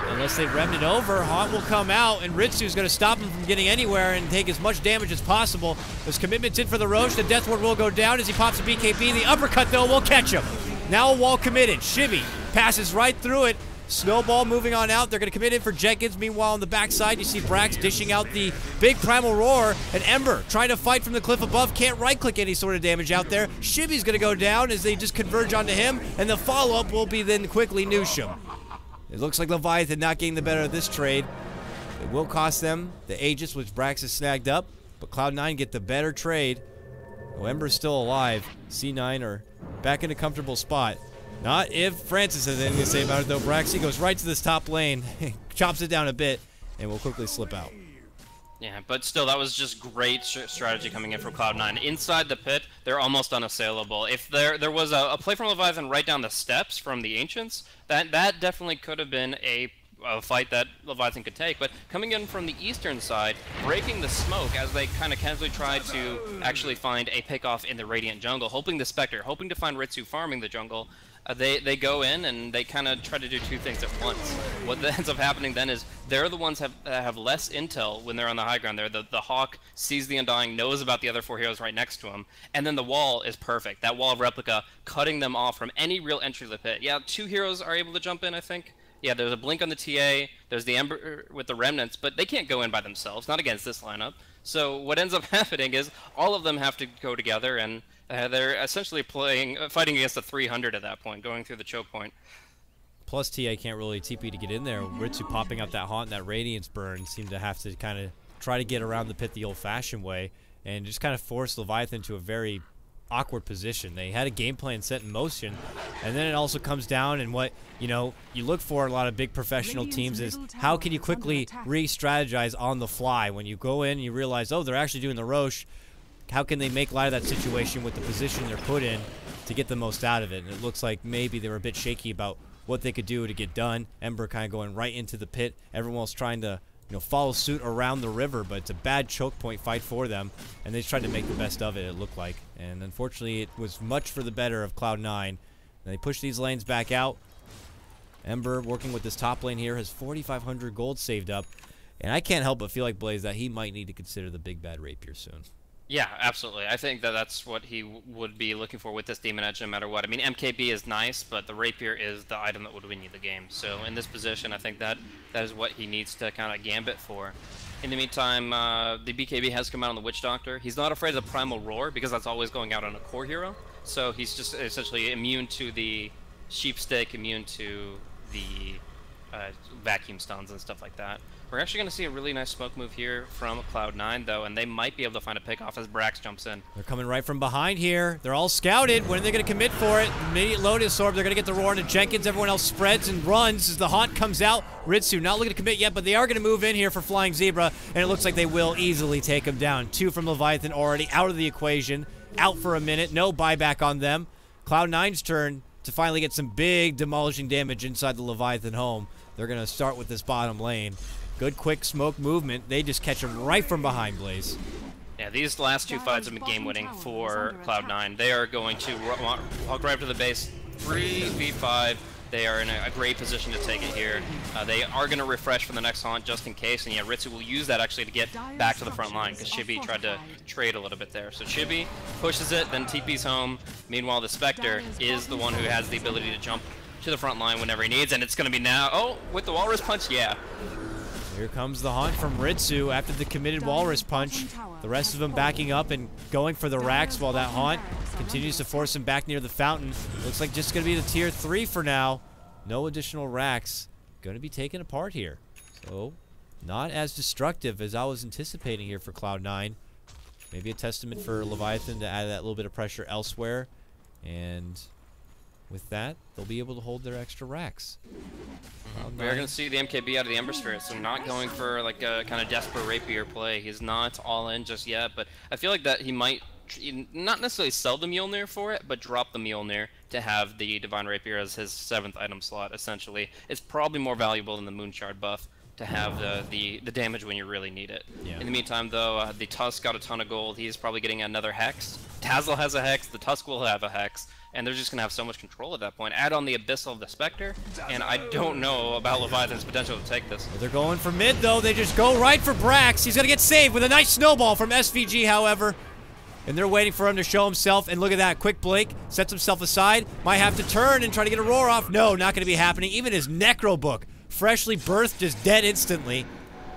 Unless they remnant over, Haunt will come out, and Ritsu's going to stop him from getting anywhere and take as much damage as possible. There's commitments in for the Roche. The Death Ward will go down as he pops a BKB. The uppercut, though, will catch him. Now a wall committed. Shibby passes right through it. Snowball moving on out. They're going to commit in for Jenkins. Meanwhile, on the backside, you see Brax dishing out the big Primal Roar. And Ember trying to fight from the cliff above. Can't right-click any sort of damage out there. Shibby's going to go down as they just converge onto him. And the follow-up will be then quickly Newsham. It looks like Leviathan not getting the better of this trade. It will cost them the Aegis, which Brax has snagged up. But Cloud9 get the better trade. Oh, Ember's still alive. C9 are back in a comfortable spot. Not if Francis has anything to say about it, though. Braxy goes right to this top lane, chops it down a bit, and will quickly slip out. Yeah, but still, that was just great strategy coming in from Cloud9. Inside the pit, they're almost unassailable. If there was a play from Leviathan right down the steps from the Ancients, that definitely could have been a fight that Leviathan could take, but coming in from the eastern side, breaking the smoke as they kind of casually tried to actually find a pickoff in the Radiant jungle, hoping the Spectre, hoping to find Ritsu farming the jungle. They go in and they kind of try to do two things at once. What ends up happening then is they're the ones that have less intel when they're on the high ground. The Hawk sees the Undying, knows about the other 4 heroes right next to him, and then the wall is perfect. That wall of replica cutting them off from any real entry to the pit. Yeah, 2 heroes are able to jump in, I think. Yeah, there's a blink on the TA, there's the Ember with the Remnants, but they can't go in by themselves, not against this lineup. So what ends up happening is all of them have to go together, and they're essentially fighting against a 300 at that point, going through the choke point. Plus TA can't really TP to get in there. Ritsu popping out that Haunt and that Radiance burn seemed to have to kind of try to get around the pit the old-fashioned way and just kind of force Leviathan to a very awkward position. They had a game plan set in motion, and then it also comes down, and what you look for a lot of big professional teams is how can you quickly re-strategize on the fly when you go in and you realize, oh, they're actually doing the Roche. How can they make light of that situation with the position they're put in to get the most out of it? And it looks like maybe they were a bit shaky about what they could do to get done. Ember kind of going right into the pit. Everyone else trying to follow suit around the river, but it's a bad choke point fight for them, and they just tried to make the best of it, it looked like. And unfortunately, it was much for the better of Cloud9. And they push these lanes back out. Ember, working with this top lane here, has 4,500 gold saved up. And I can't help but feel like, Blaze, that he might need to consider the big bad rapier soon. Yeah, absolutely. I think that's what he would be looking for with this Demon Edge no matter what. I mean, MKB is nice, but the Rapier is the item that would win you the game. So in this position, I think that is what he needs to kind of gambit for. In the meantime, the BKB has come out on the Witch Doctor. He's not afraid of the Primal Roar because that's always going out on a core hero. So he's just essentially immune to the Sheepstick, immune to the vacuum stuns and stuff like that. We're actually going to see a really nice smoke move here from Cloud9, though, and they might be able to find a pickoff as Brax jumps in. They're coming right from behind here. They're all scouted. When are they going to commit for it? Immediate Lotus Orb. They're going to get the roar into Jenkins. Everyone else spreads and runs as the Haunt comes out. Ritsu not looking to commit yet, but they are going to move in here for Flying Zebra, and it looks like they will easily take him down. 2 from Leviathan already out of the equation. Out for a minute. No buyback on them. Cloud9's turn to finally get some big demolishing damage inside the Leviathan home. They're going to start with this bottom lane. Good quick smoke movement. They just catch him right from behind, Blaze. Yeah, these last 2 fights have been game-winning for Cloud9. They are going to walk right up to the base, 3v5. They are in a great position to take it here. They are going to refresh for the next Haunt just in case, and yeah, Ritsu will use that actually to get back to the front line because Chibi tried to trade a little bit there. So Chibi pushes it, then TP's home. Meanwhile, the Spectre is the one who has the ability to jump to the front line whenever he needs, and it's going to be now. Oh, with the Walrus Punch, yeah. Here comes the hunt from Ritsu after the committed walrus punch. The rest of them backing up and going for the racks while that haunt continues to force him back near the fountain. Looks like just going to be the tier 3 for now. No additional racks. Going to be taken apart here. So, not as destructive as I was anticipating here for Cloud9. Maybe a testament for Leviathan to add that little bit of pressure elsewhere. And with that, they'll be able to hold their extra racks. We're going to see the MKB out of the Ember Spirit, so not going for like a kind of desperate rapier play. He's not all in just yet, but I feel like that he might not necessarily sell the Mjolnir for it, but drop the Mjolnir to have the Divine Rapier as his 7th item slot, essentially. It's probably more valuable than the Moonshard buff to have the damage when you really need it. Yeah. In the meantime, though, the Tusk got a ton of gold. He's probably getting another Hex. Dazzle has a Hex, the Tusk will have a Hex, and they're just going to have so much control at that point. Add on the Abyssal of the Spectre, and I don't know about Leviathan's potential to take this. Well, they're going for mid, though. They just go right for Brax. He's going to get saved with a nice snowball from SVG, however. And they're waiting for him to show himself, and look at that. Quick blink, sets himself aside, might have to turn and try to get a roar off. No, not going to be happening. Even his Necro Book, freshly birthed, just dead instantly.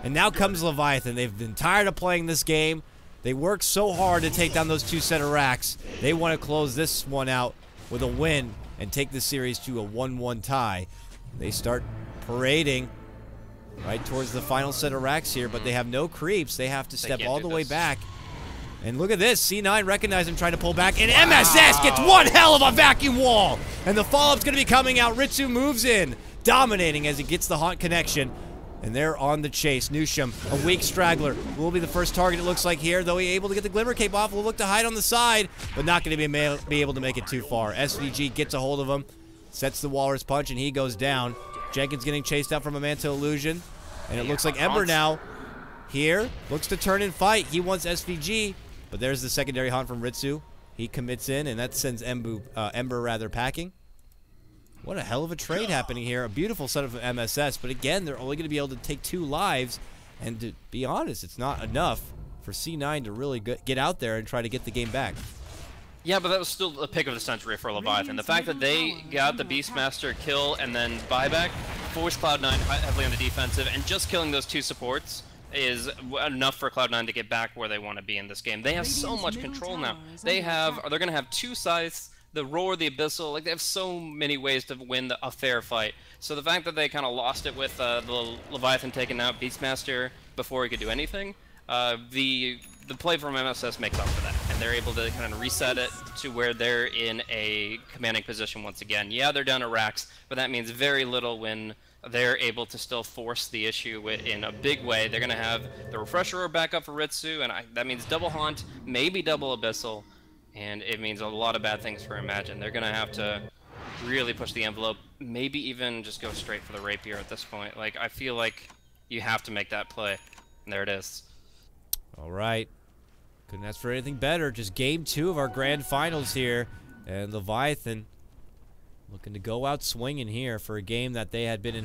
And now comes Leviathan. They've been tired of playing this game. They worked so hard to take down those 2 set of racks. They want to close this one out with a win and take the series to a 1-1 tie. They start parading right towards the final set of racks here, but they have no creeps. They have to step all the way back. And look at this. C9 recognized him trying to pull back, and MSS gets one hell of a vacuum wall. And the follow-up's going to be coming out. Ritsu moves in, dominating as he gets the haunt connection. And they're on the chase. Nusham, a weak straggler, will be the first target it looks like here. Though he's able to get the Glimmer Cape off, will look to hide on the side, but not going to be able to make it too far. SVG gets a hold of him, sets the Walrus Punch, and he goes down. Jenkins getting chased out from a Mantle Illusion. And it looks like Ember now here looks to turn and fight. He wants SVG, but there's the secondary haunt from Ritsu. He commits in, and that sends Ember packing. What a hell of a trade happening here. A beautiful setup of MSS, but again, they're only going to be able to take 2 lives. And to be honest, it's not enough for C9 to really get out there and try to get the game back. Yeah, but that was still a pick of the century for Leviathan. The fact that they got the Beastmaster kill and then buyback forced Cloud9 heavily on the defensive, and just killing those 2 supports is enough for Cloud9 to get back where they want to be in this game. They have so much control now. They're going to have 2 scythes, the Roar, the Abyssal, like they have so many ways to win a fair fight. So the fact that they kind of lost it with the Leviathan taking out Beastmaster before he could do anything, the play from MSS makes up for that, and they're able to kind of reset it to where they're in a commanding position once again. Yeah, they're down to racks, but that means very little when they're able to still force the issue in a big way. They're going to have the Refresher Roar back up for Ritsu, and that means double Haunt, maybe double Abyssal, and it means a lot of bad things for Imagine. They're going to have to really push the envelope, maybe even just go straight for the Rapier at this point. Like, I feel like you have to make that play, and there it is. All right. Couldn't ask for anything better. Just game 2 of our grand finals here, and Leviathan looking to go out swinging here for a game that they had been in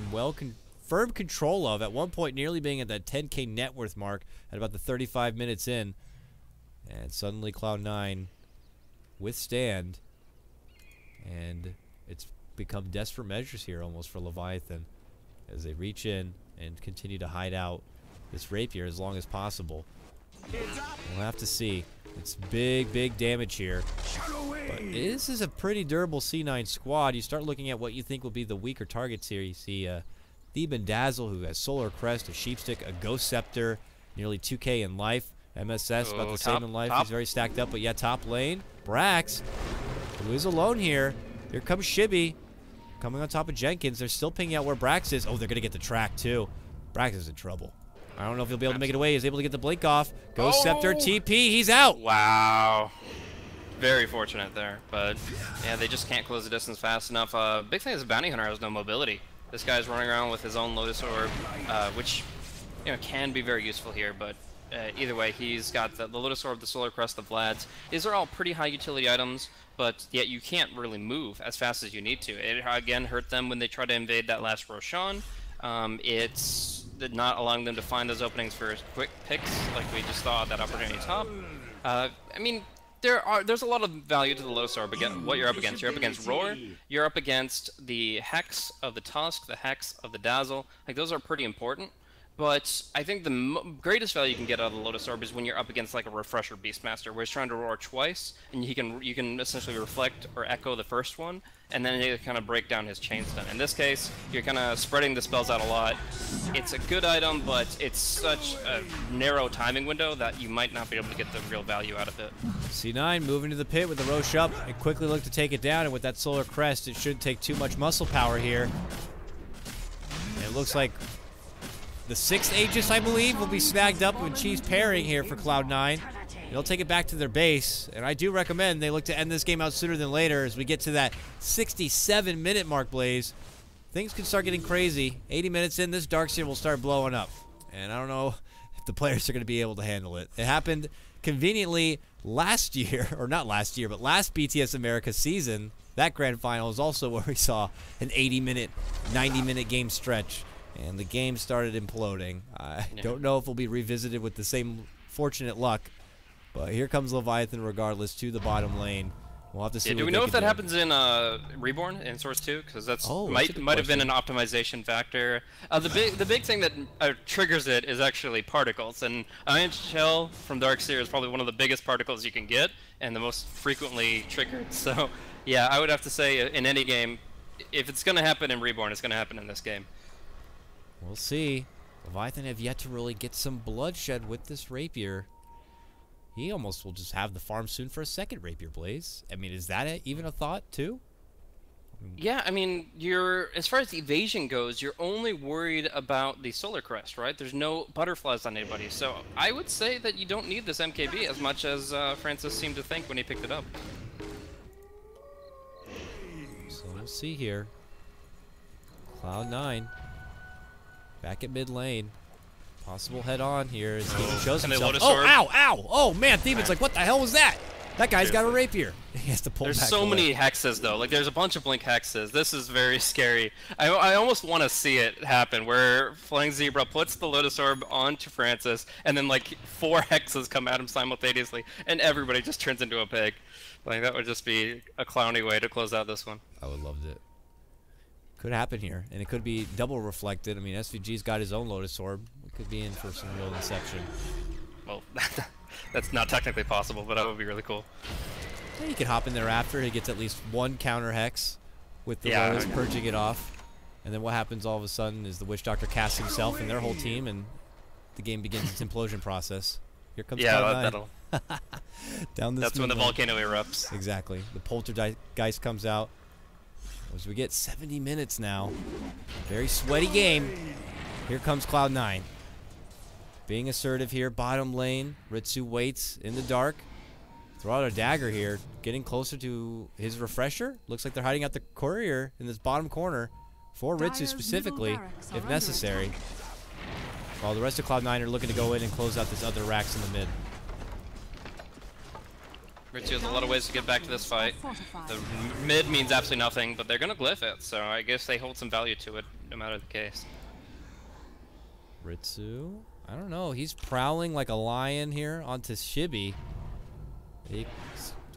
firm control of, at one point nearly being at that 10K net worth mark at about the 35 minutes in. And suddenly Cloud9 withstand, and it's become desperate measures here almost for Leviathan as they reach in and continue to hide out this Rapier as long as possible. We'll have to see. It's big damage here. But this is a pretty durable C9 squad. You start looking at what you think will be the weaker targets here. You see Theben Dazzle, who has Solar Crest, a Sheepstick, a Ghost Scepter, nearly 2K in life. MSS about the same in life. He's very stacked up, but yeah, top lane. Brax, who is alone here. Here comes Shibby, coming on top of Jenkins. They're still pinging out where Brax is. Oh, they're going to get the track, too. Brax is in trouble. I don't know if he'll be able to make it away. He's able to get the blink off. Ghost Scepter, TP, he's out. Wow. Very fortunate there, but yeah, they just can't close the distance fast enough. Big thing is Bounty Hunter has no mobility. This guy's running around with his own Lotus Orb, which can be very useful here, but either way, he's got the Lotus Orb, the Solar Crest, the Vlads. These are all pretty high utility items, but yet you can't really move as fast as you need to. It again hurt them when they tried to invade that last Roshan. It's not allowing them to find those openings for quick picks like we just saw that opportunity top. I mean, there's a lot of value to the Lotus Orb. Again, what you're up against. You're up against Roar. You're up against the Hex of the Tusk, the Hex of the Dazzle. Like, those are pretty important. But I think the greatest value you can get out of the Lotus Orb is when you're up against like a Refresher Beastmaster, where he's trying to roar twice, and you can essentially reflect or echo the first one, and then you kind of break down his chain stun. In this case, you're kind of spreading the spells out a lot. It's a good item, but it's such a narrow timing window that you might not be able to get the real value out of it. C9 moving to the pit with the Roche up and quickly look to take it down, and with that Solar Crest, it shouldn't take too much muscle power here. And it looks like the 6th Aegis, I believe, will be snagged up with Chief's pairing here for Cloud9. They'll take it back to their base, and I do recommend they look to end this game out sooner than later as we get to that 67-minute mark, Blaze. Things could start getting crazy. 80 minutes in, this Darkseer will start blowing up, and I don't know if the players are going to be able to handle it. It happened conveniently last year, or not last year, but last BTS America season. That grand final is also where we saw an 80-minute, 90-minute game stretch, and the game started imploding. I don't know if we'll be revisited with the same fortunate luck, but here comes Leviathan regardless to the bottom lane. We'll have to see. Do we know if that happens in Reborn in Source 2? Because that's might have been an optimization factor. The big thing that triggers it is actually particles, and Ion Shell from Darkseer is probably one of the biggest particles you can get and the most frequently triggered. So yeah, I would have to say in any game, if it's going to happen in Reborn, it's going to happen in this game. We'll see. Leviathan have yet to really get some bloodshed with this rapier. He almost will just have the farm soon for a second rapier, Blaze. I mean, is that even a thought too? Yeah, I mean, as far as the evasion goes, you're only worried about the Solar Crest, right? There's no butterflies on anybody, so I would say that you don't need this MKB as much as Francis seemed to think when he picked it up. So we'll see here. Cloud9 back at mid lane. Possible head-on here as Demon shows himself. Oh, ow, ow! Oh, man, Demon's like, what the hell was that? That guy's got a rapier. He has to pull back. There's so many hexes, though. Like, there's a bunch of blink hexes. This is very scary. I almost want to see it happen, where Flying Zebra puts the Lotus Orb onto Francis, and then, like, 4 hexes come at him simultaneously, and everybody just turns into a pig. Like, that would just be a clowny way to close out this one. I would love it. Could happen here, and it could be double reflected. I mean, SVG's got his own Lotus Orb. We could be in for some real inception. Well, that's not technically possible, but that would be really cool. Yeah, he could hop in there after. He gets at least 1 counter hex with the Lotus purging it off. And then what happens all of a sudden is the Witch Doctor casts himself and their whole team, and the game begins its implosion process. Here comes that'll down this. That's when the volcano erupts. Exactly. The Poltergeist comes out. As we get 70 minutes now. Very sweaty game. Here comes Cloud9. Being assertive here, bottom lane. Ritsu waits in the dark. Throw out a dagger here. Getting closer to his refresher. Looks like they're hiding out the courier in this bottom corner. For Ritsu specifically, if necessary. While the rest of Cloud9 are looking to go in and close out this other racks in the mid. Ritsu has a lot of ways to get back to this fight. The mid means absolutely nothing, but they're going to glyph it, so I guess they hold some value to it, no matter the case. Ritsu, I don't know. He's prowling like a lion here onto Shibi.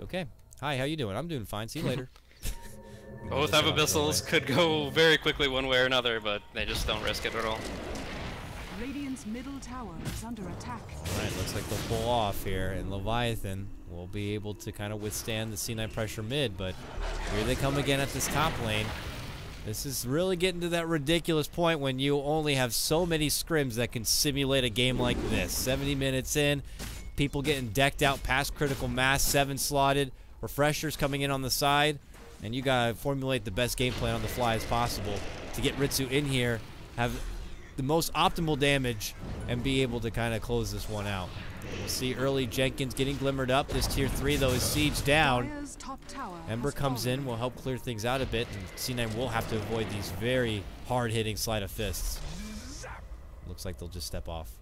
Okay. Hi, how you doing? I'm doing fine. See you later. Both have abyssals, could go very quickly one way or another, but they just don't risk it at all. Radiant's middle tower is under attack. Alright, looks like they'll pull off here, and Leviathan will be able to kind of withstand the C9 pressure mid, but here they come again at this top lane. This is really getting to that ridiculous point when you only have so many scrims that can simulate a game like this. 70 minutes in, people getting decked out past critical mass, 7 slotted, refreshers coming in on the side, and you gotta formulate the best game plan on the fly as possible to get Ritsu in here, have the most optimal damage, and be able to kind of close this one out. We'll see early Jenkins getting glimmered up. This tier 3 though is siege down. Ember comes in, will help clear things out a bit, and C9 will have to avoid these very hard-hitting sleight of fists. Looks like they'll just step off.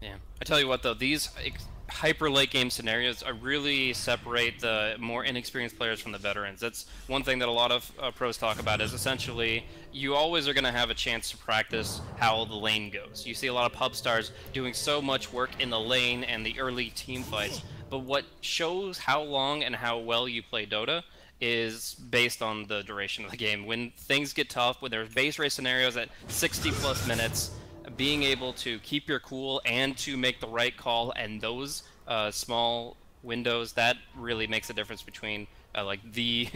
Yeah, I tell you what though, these hyper late game scenarios really separate the more inexperienced players from the veterans. That's one thing that a lot of pros talk about, is essentially you always are going to have a chance to practice how the lane goes. You see a lot of pub stars doing so much work in the lane and the early team fights, but what shows how long and how well you play Dota is based on the duration of the game. When things get tough, when there's base race scenarios at 60+ minutes, being able to keep your cool and to make the right call, and those small windows, that really makes a difference between like the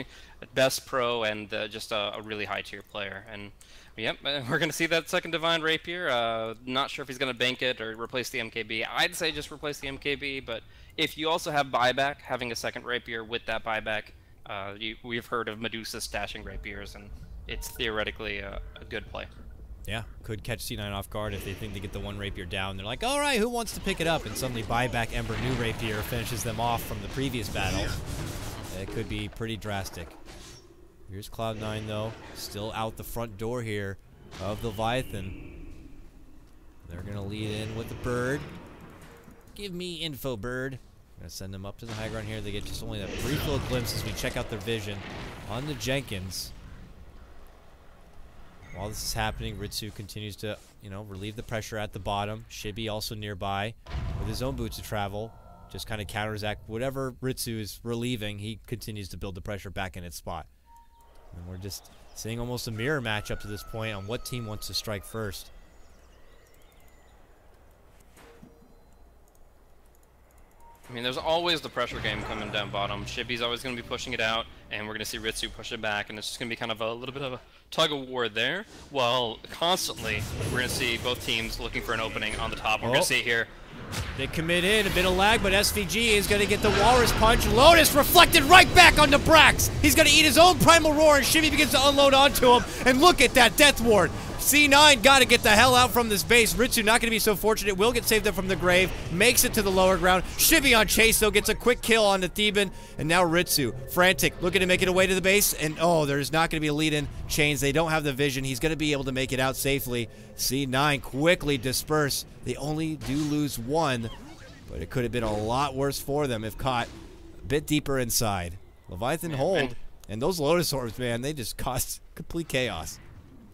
best pro and just a really high tier player. And yep, we're gonna see that second Divine Rapier. Not sure if he's gonna bank it or replace the MKB. I'd say just replace the MKB, but if you also have buyback, having a second Rapier with that buyback, we've heard of Medusa stashing Rapiers, and it's theoretically a good play. Yeah, could catch C9 off guard if they think they get the one Rapier down. They're like, all right, who wants to pick it up? And suddenly buyback Ember new Rapier finishes them off from the previous battle. It could be pretty drastic. Here's Cloud9 though, still out the front door here of the Leviathan. They're gonna lead in with the bird. Give me info, bird. Gonna send them up to the high ground here. They get just only that brief little glimpse as we check out their vision on the Jenkins. While this is happening, Ritsu continues to, relieve the pressure at the bottom. Shibi also nearby with his own boots of travel. Just kind of counters whatever Ritsu is relieving. He continues to build the pressure back in its spot. And we're just seeing almost a mirror match up to this point on what team wants to strike first. I mean, there's always the pressure game coming down bottom. Shibi's always going to be pushing it out, and we're going to see Ritsu push it back, and it's just going to be kind of a little bit of a tug-of-war there, while constantly we're going to see both teams looking for an opening on the top. We're going to see it here. They commit in, a bit of lag, but SVG is going to get the Walrus Punch. Lotus reflected right back onto Brax. He's going to eat his own Primal Roar, and Shibi begins to unload onto him. And look at that Death Ward. C9 got to get the hell out from this base. Ritsu not going to be so fortunate. Will get saved up from the grave. Makes it to the lower ground. Shibi on chase, though, gets a quick kill on the Theban. And now Ritsu, frantic, looking to make it away to the base. And, oh, there's not going to be a lead-in. Chains, they don't have the vision. He's going to be able to make it out safely. C9 quickly disperse. They only do lose one, but it could have been a lot worse for them if caught a bit deeper inside. Leviathan hold. And those Lotus Orbs, man, they just caused complete chaos.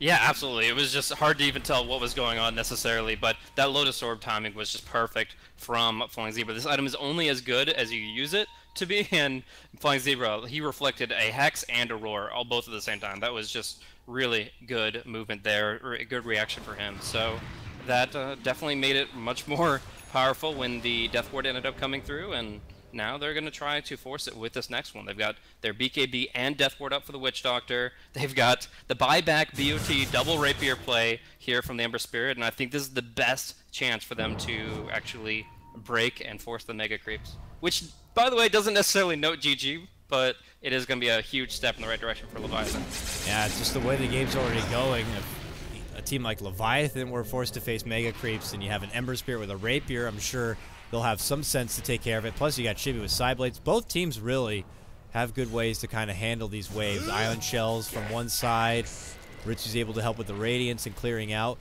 Yeah, absolutely. It was just hard to even tell what was going on necessarily, but that Lotus Orb timing was just perfect from Flying Zebra. This item is only as good as you use it to be, and Flying Zebra, he reflected a Hex and a Roar, all both at the same time. That was just really good movement there, or a good reaction for him. So that definitely made it much more powerful when the Death Ward ended up coming through, and now they're going to try to force it with this next one. They've got their BKB and Death Ward up for the Witch Doctor. They've got the buyback BOT double Rapier play here from the Ember Spirit, and I think this is the best chance for them to actually break and force the Mega Creeps. Which, by the way, doesn't necessarily note GG, but it is going to be a huge step in the right direction for Leviathan. Yeah, it's just the way the game's already going. If a team like Leviathan were forced to face Mega Creeps and you have an Ember Spirit with a Rapier, I'm sure they'll have some sense to take care of it. Plus, you got Shibi with Side Blades. Both teams really have good ways to kind of handle these waves. Ion Shells from one side. Ritsu's able to help with the Radiance and clearing out.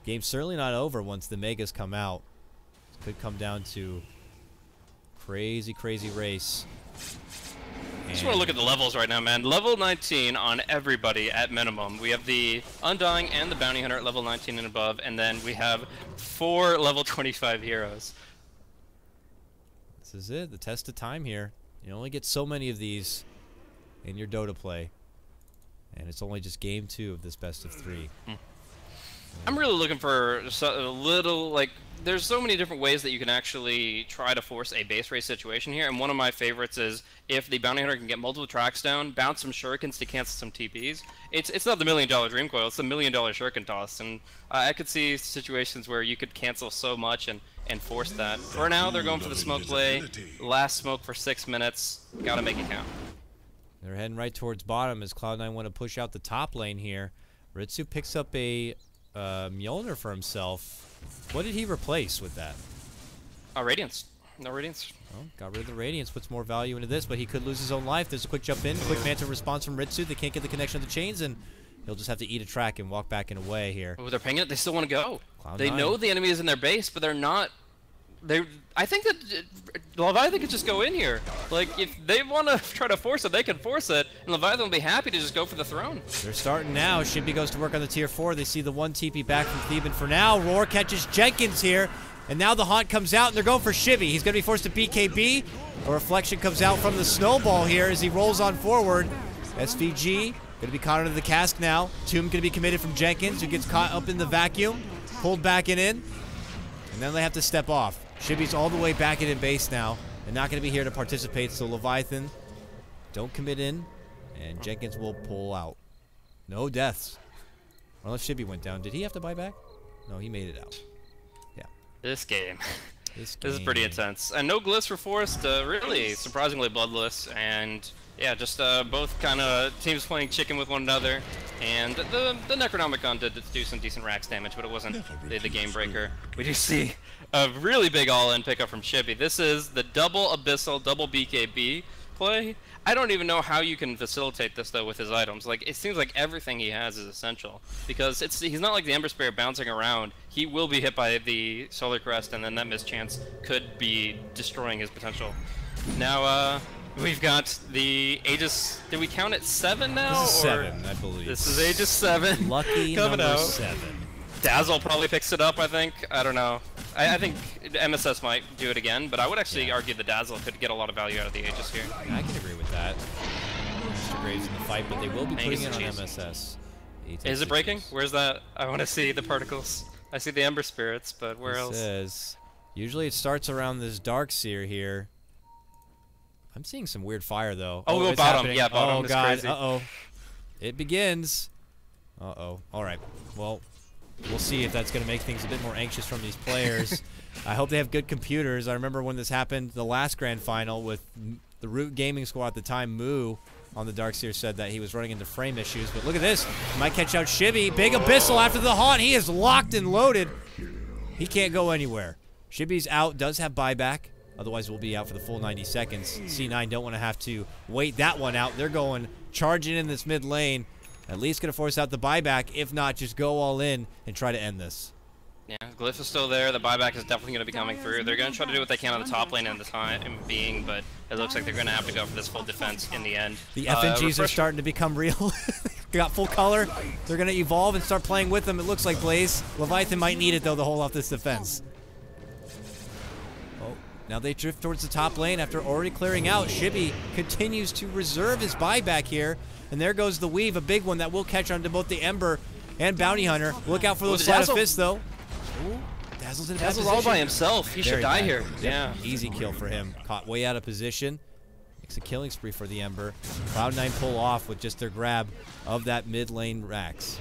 Game's certainly not over once the Megas come out. It could come down to crazy, crazy race. I just want to look at the levels right now, man. Level 19 on everybody at minimum. We have the Undying and the Bounty Hunter at level 19 and above, and then we have 4 level 25 heroes. This is it, the test of time here. You only get so many of these in your Dota play. And it's only just game 2 of this best of 3. I'm really looking for a little, like, there's so many different ways that you can actually try to force a base race situation here, and one of my favorites is if the Bounty Hunter can get multiple tracks down, bounce some shurikens to cancel some TPs. It's not the $1 million Dream Coil, it's the $1 million shuriken toss, and I could see situations where you could cancel so much and force that. For now, they're going for the smoke play. Last smoke for 6 minutes. Gotta make it count. They're heading right towards bottom as Cloud9 want to push out the top lane here. Ritsu picks up a Mjolnir for himself. What did he replace with that? Radiance. No Radiance. Well, got rid of the Radiance, puts more value into this, but he could lose his own life. There's a quick jump in, quick Manta response from Ritsu. They can't get the connection of the chains, and he'll just have to eat a track and walk back in a way here. Oh, they're paying it. They still want to go. Cloud9. They know the enemy is in their base, but they're not. I think that Leviathan could just go in here. Like, if they want to try to force it, they can force it, and Leviathan will be happy to just go for the throne. They're starting now. Shibi goes to work on the tier 4. They see the 1 TP back from Theban for now. Roar catches Jenkins here, and now the Haunt comes out, and they're going for Shibi. He's going to be forced to BKB. A reflection comes out from the snowball here as he rolls on forward. SVG going to be caught under the cask now. Tomb going to be committed from Jenkins, who gets caught up in the vacuum. pulled back and in, and then they have to step off. Shibby's all the way back in base now, and not going to be here to participate, so Leviathan, don't commit in, and Jenkins will pull out. No deaths. Unless Shibby went down. Did he have to buy back? No, he made it out. Yeah. This game. This is pretty intense. And no glyphs for Forest, really surprisingly bloodless, and yeah, just both kind of teams playing chicken with one another. And the Necronomicon did do some decent Rax damage, but it wasn't the game breaker. We do see a really big all-in pickup from Shibby. This is the double Abyssal, double BKB play. I don't even know how you can facilitate this though with his items. Like, it seems like everything he has is essential, because he's not like the Ember Spirit bouncing around. He will be hit by the Solar Crest, and then that mischance could be destroying his potential. Now we've got the Aegis. Did we count it 7 now? This is 7, I believe. This is Aegis 7. Lucky coming number out. 7. Dazzle probably picks it up, I think. I don't know. I think MSS might do it again, but I would actually argue the Dazzle could get a lot of value out of the Aegis here. I can agree with that. Mr. Graves in the fight, but they will be putting it on cheese. MSS. Is it breaking? Where's that? I want to see the particles. I see the Ember Spirits, but where else? Says, usually it starts around this Darkseer here. I'm seeing some weird fire, though. Oh, it's bottom. happening. Yeah, bottom oh, is God. crazy. Uh-oh. It begins. Uh-oh. All right. Well, we'll see if that's going to make things a bit more anxious from these players. I hope they have good computers. I remember when this happened, the last grand final with the Root Gaming Squad at the time, Moo, on the Darkseer said that he was running into frame issues. But look at this. Might catch out Shibby. Big Abyssal after the haunt. He is locked and loaded. He can't go anywhere. Shibby's out. Does have buyback. Otherwise, we'll be out for the full 90 seconds. C9 don't want to have to wait that one out. They're going charging in this mid lane. At least going to force out the buyback. If not, just go all in and try to end this. Yeah, Glyph is still there. The buyback is definitely going to be coming through. They're going to try to do what they can on the top lane in the time being, but it looks like they're going to have to go for this full defense in the end. The FNGs are starting to become real. They got full color. They're going to evolve and start playing with them. It looks like Blaze. Leviathan might need it, though, to hold off this defense. Oh, now they drift towards the top lane after already clearing out. Shibby continues to reserve his buyback here. And there goes the weave, a big one that will catch onto both the Ember and Bounty Hunter. Look out for those sleight of fists, though. Ooh, Dazzle's in a bad position. all by himself. He should die here. Yeah. Easy kill for him. Caught way out of position. Makes a killing spree for the Ember. Cloud9 pull off with just their grab of that mid lane Rax.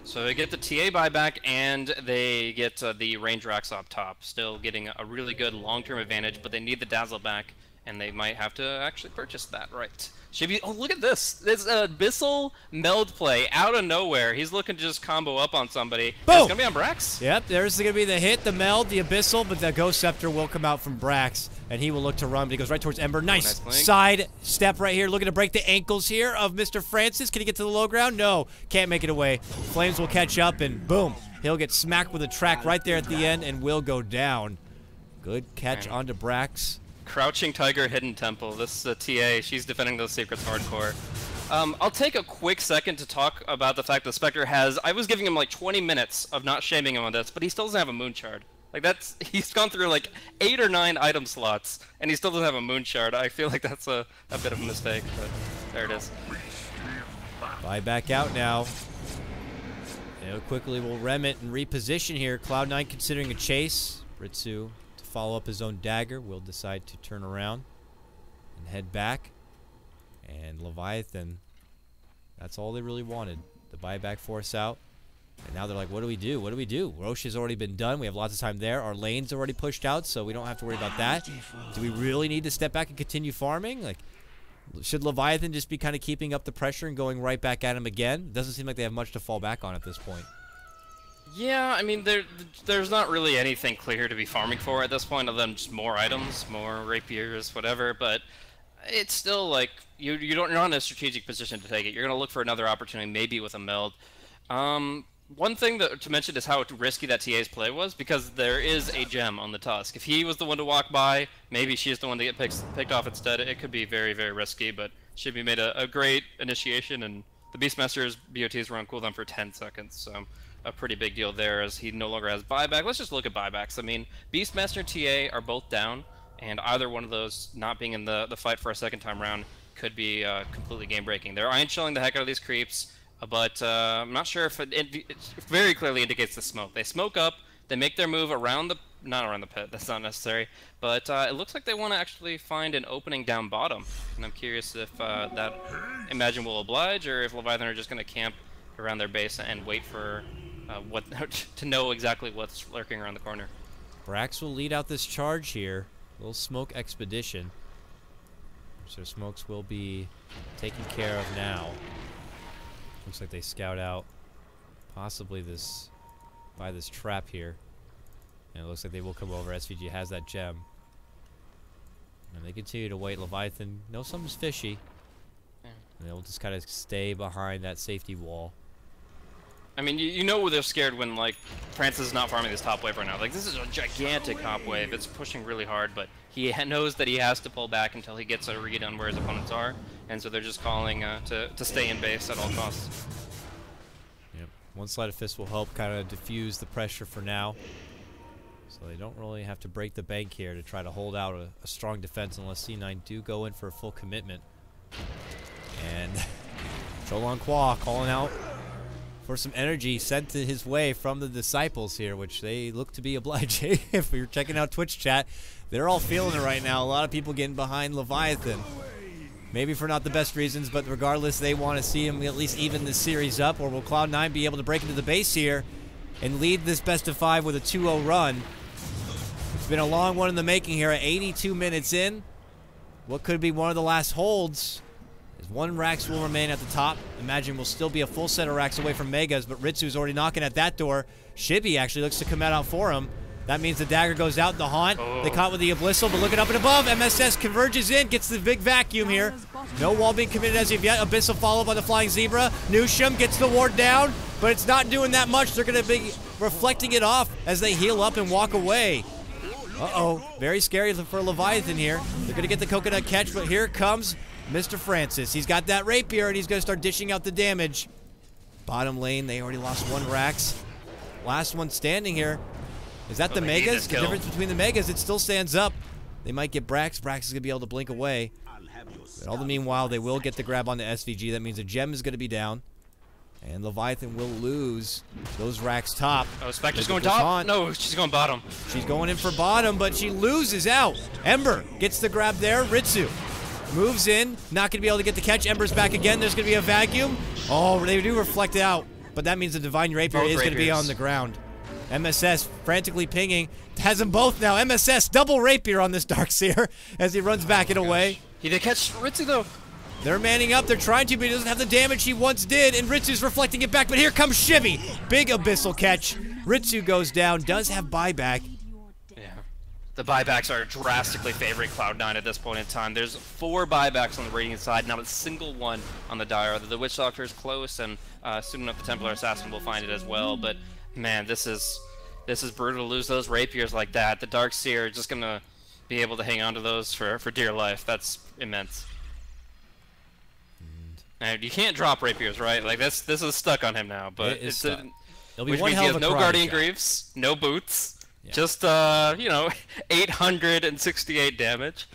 So they get the TA buyback, and they get the range Rax up top. Still getting a really good long-term advantage, but they need the Dazzle back, and they might have to actually purchase that, right? Shibby, oh, look at this. This Abyssal meld play out of nowhere. He's looking to just combo up on somebody. Boom! It's going to be on Brax. Yep, there's going to be the hit, the meld, the Abyssal, but the Ghost Scepter will come out from Brax, and he will look to run, but he goes right towards Ember. Nice side step right here, looking to break the ankles here of Mr. Francis. Can he get to the low ground? No, can't make it away. Flames will catch up, and boom, he'll get smacked with a track right there at the end and will go down. Good catch onto Brax. Crouching Tiger, Hidden Temple. This is TA. She's defending those secrets hardcore. I'll take a quick second to talk about the fact that Spectre has... I was giving him like 20 minutes of not shaming him on this, but he still doesn't have a Moon Shard. Like, that's... He's gone through like 8 or 9 item slots, and he still doesn't have a Moon Shard. I feel like that's a bit of a mistake, but there it is. Buy back out now. You know, quickly will rem it and reposition here. Cloud9 considering a chase. Ritsu... follow up his own dagger, will decide to turn around and head back. And Leviathan, that's all they really wanted. The buyback force out. And now they're like, what do we do? What do we do? Roche has already been done. We have lots of time there. Our lane's already pushed out, so we don't have to worry about that. Do we really need to step back and continue farming? Like, should Leviathan just be kind of keeping up the pressure and going right back at him again? It doesn't seem like they have much to fall back on at this point. Yeah, I mean, there's not really anything clear to be farming for at this point, other than just more items, more rapiers, whatever, but it's still like, you're not in a strategic position to take it. You're going to look for another opportunity, maybe with a meld. One thing to mention is how risky that TA's play was, because there is a gem on the Tusk. If he was the one to walk by, maybe she's the one to get picked off instead. It could be very, very risky, but Shibby made a great initiation, and the Beastmaster's BOTs were on cooldown for 10 seconds, so... a pretty big deal there, as he no longer has buyback. Let's just look at buybacks. I mean, Beastmaster and TA are both down, and either one of those not being in the fight for a second time round could be completely game-breaking. They're iron shelling the heck out of these creeps. but I'm not sure if it very clearly indicates the smoke. They smoke up, they make their move around the, not around the pit, that's not necessary, but it looks like they want to actually find an opening down bottom, and I'm curious if that Imagine will oblige, or if Leviathan are just going to camp around their base and wait for what to know exactly what's lurking around the corner. Brax will lead out this charge here. Little smoke expedition. So smokes will be taken care of now. Looks like they scout out possibly this by this trap here. And it looks like they will come over. SVG has that gem. And they continue to wait. Leviathan knows something's fishy. Yeah. And they'll just kind of stay behind that safety wall. I mean, you know they're scared when, like, Francis is not farming this top wave right now. Like, this is a gigantic top wave. It's pushing really hard, but he knows that he has to pull back until he gets a read on where his opponents are. And so they're just calling to stay in base at all costs. Yep. One Sleight of Fist will help kind of diffuse the pressure for now. So they don't really have to break the bank here to try to hold out a strong defense unless C9 do go in for a full commitment. And KotLGuy calling out for some energy sent to his way from the disciples here, which they look to be obliging. If you're checking out Twitch chat, they're all feeling it right now. A lot of people getting behind Leviathan. Maybe for not the best reasons, but regardless, they want to see him at least even this series up, or will Cloud9 be able to break into the base here and lead this best of 5 with a 2-0 run? It's been a long one in the making here at 82 minutes in. What could be one of the last holds? As one Rax will remain at the top. Imagine we'll still be a full set of racks away from Megas, but Ritsu's already knocking at that door. Shibby actually looks to come out for him. That means the dagger goes out, the haunt. They caught with the Abyssal, but looking up and above, MSS converges in, gets the big vacuum here. No wall being committed as of yet. Abyssal follow by the Flying Zebra. Nusham gets the ward down, but it's not doing that much. They're going to be reflecting it off as they heal up and walk away. Uh-oh, very scary for Leviathan here. They're going to get the coconut catch, but here comes Mr. Francis. He's got that rapier, and he's going to start dishing out the damage. Bottom lane, they already lost one Rax. Last one standing here. Is that the Megas? The difference between the Megas, it still stands up. They might get Brax. Brax is going to be able to blink away. But all the meanwhile, they will get the grab on the SVG. That means a gem is going to be down. And Leviathan will lose those Rax top. Oh, Spectre's going top? No, she's going bottom. She's going in for bottom, but she loses out. Ember gets the grab there. Ritsu moves in. Not going to be able to get the catch. Ember's back again. There's going to be a vacuum. Oh, they do reflect out. But that means the Divine Rapier is going to be on the ground. MSS frantically pinging. Has them both now. MSS double rapier on this Darkseer as he runs back and away. He did catch Ritsu though. They're manning up. They're trying to, but he doesn't have the damage he once did. And Ritsu's reflecting it back. But here comes Shibby. Big Abyssal catch. Ritsu goes down. Does have buyback. Yeah. The buybacks are drastically favoring Cloud9 at this point in time. There's 4 buybacks on the Radiant side, not a single one on the Dire. The Witch Doctor is close, and soon enough the Templar Assassin will find it as well. But man, this is brutal to lose those rapiers like that. The Darkseer is just gonna be able to hang on to those for dear life. That's immense. And you can't drop rapiers, right? Like this is stuck on him now. But it's It'll be which one means hell he of has a no karate Guardian shot. Greaves, no boots, Yeah. just you know, 868 damage.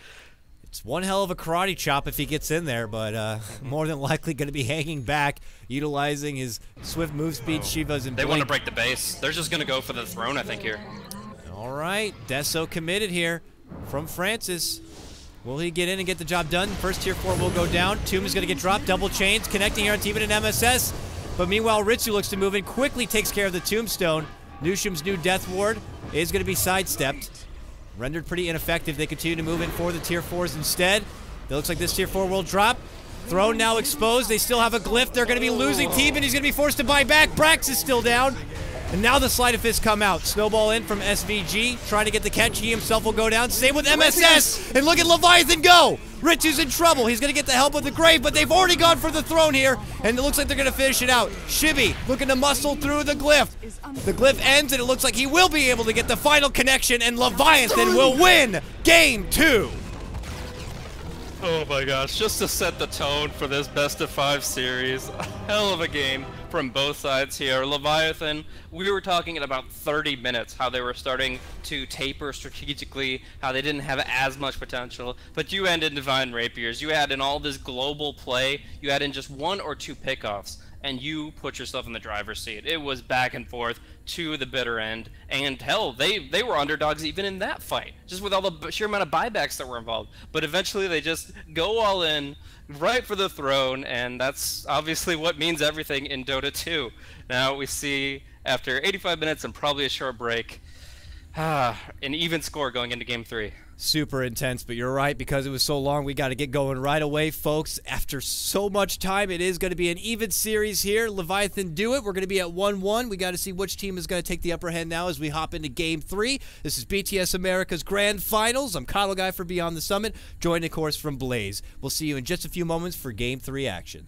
It's one hell of a karate chop if he gets in there, but more than likely going to be hanging back, utilizing his swift move speed, Shiva's and They blink. want to break the base. They're just going to go for the throne, I think, here. All right, Deso committed here from Francis. Will he get in and get the job done? First tier 4 will go down. Tomb is going to get dropped. Double chains connecting here on Teeman and MSS. But meanwhile, Ritsu looks to move in, quickly takes care of the tombstone. Nusham's new death ward is going to be sidestepped. Rendered pretty ineffective. They continue to move in for the tier 4s instead. It looks like this tier 4 will drop. Throne now exposed. They still have a glyph. They're going to be losing Teeman. He's going to be forced to buy back. Brax is still down. And now the Sleight of Fist come out. Snowball in from SVG, trying to get the catch. He himself will go down. Same with MSS. And look at Leviathan go. Ritsu's in trouble. He's going to get the help of the Grave, but they've already gone for the throne here. And it looks like they're going to finish it out. Shibby looking to muscle through the glyph. The glyph ends, and it looks like he will be able to get the final connection, and Leviathan will win Game 2. Oh my gosh, just to set the tone for this best of 5 series. A hell of a game from both sides here. Leviathan, we were talking in about 30 minutes how they were starting to taper strategically, how they didn't have as much potential, but you add in Divine Rapiers, you add in all this global play, you add in just 1 or 2 pickoffs, and you put yourself in the driver's seat. It was back and forth to the bitter end, and hell, they were underdogs even in that fight, just with all the sheer amount of buybacks that were involved. But eventually they just go all in, right for the throne, and that's obviously what means everything in Dota 2. Now we see, after 85 minutes and probably a short break, an even score going into Game 3. Super intense, but you're right, because it was so long, we got to get going right away, folks. After so much time, it is going to be an even series here. Leviathan do it. We're going to be at 1-1. We got to see which team is going to take the upper hand now as we hop into Game 3. This is BTS America's Grand Finals. I'm KotLGuy for Beyond the Summit, joined, of course, from Blaze. We'll see you in just a few moments for Game 3 action.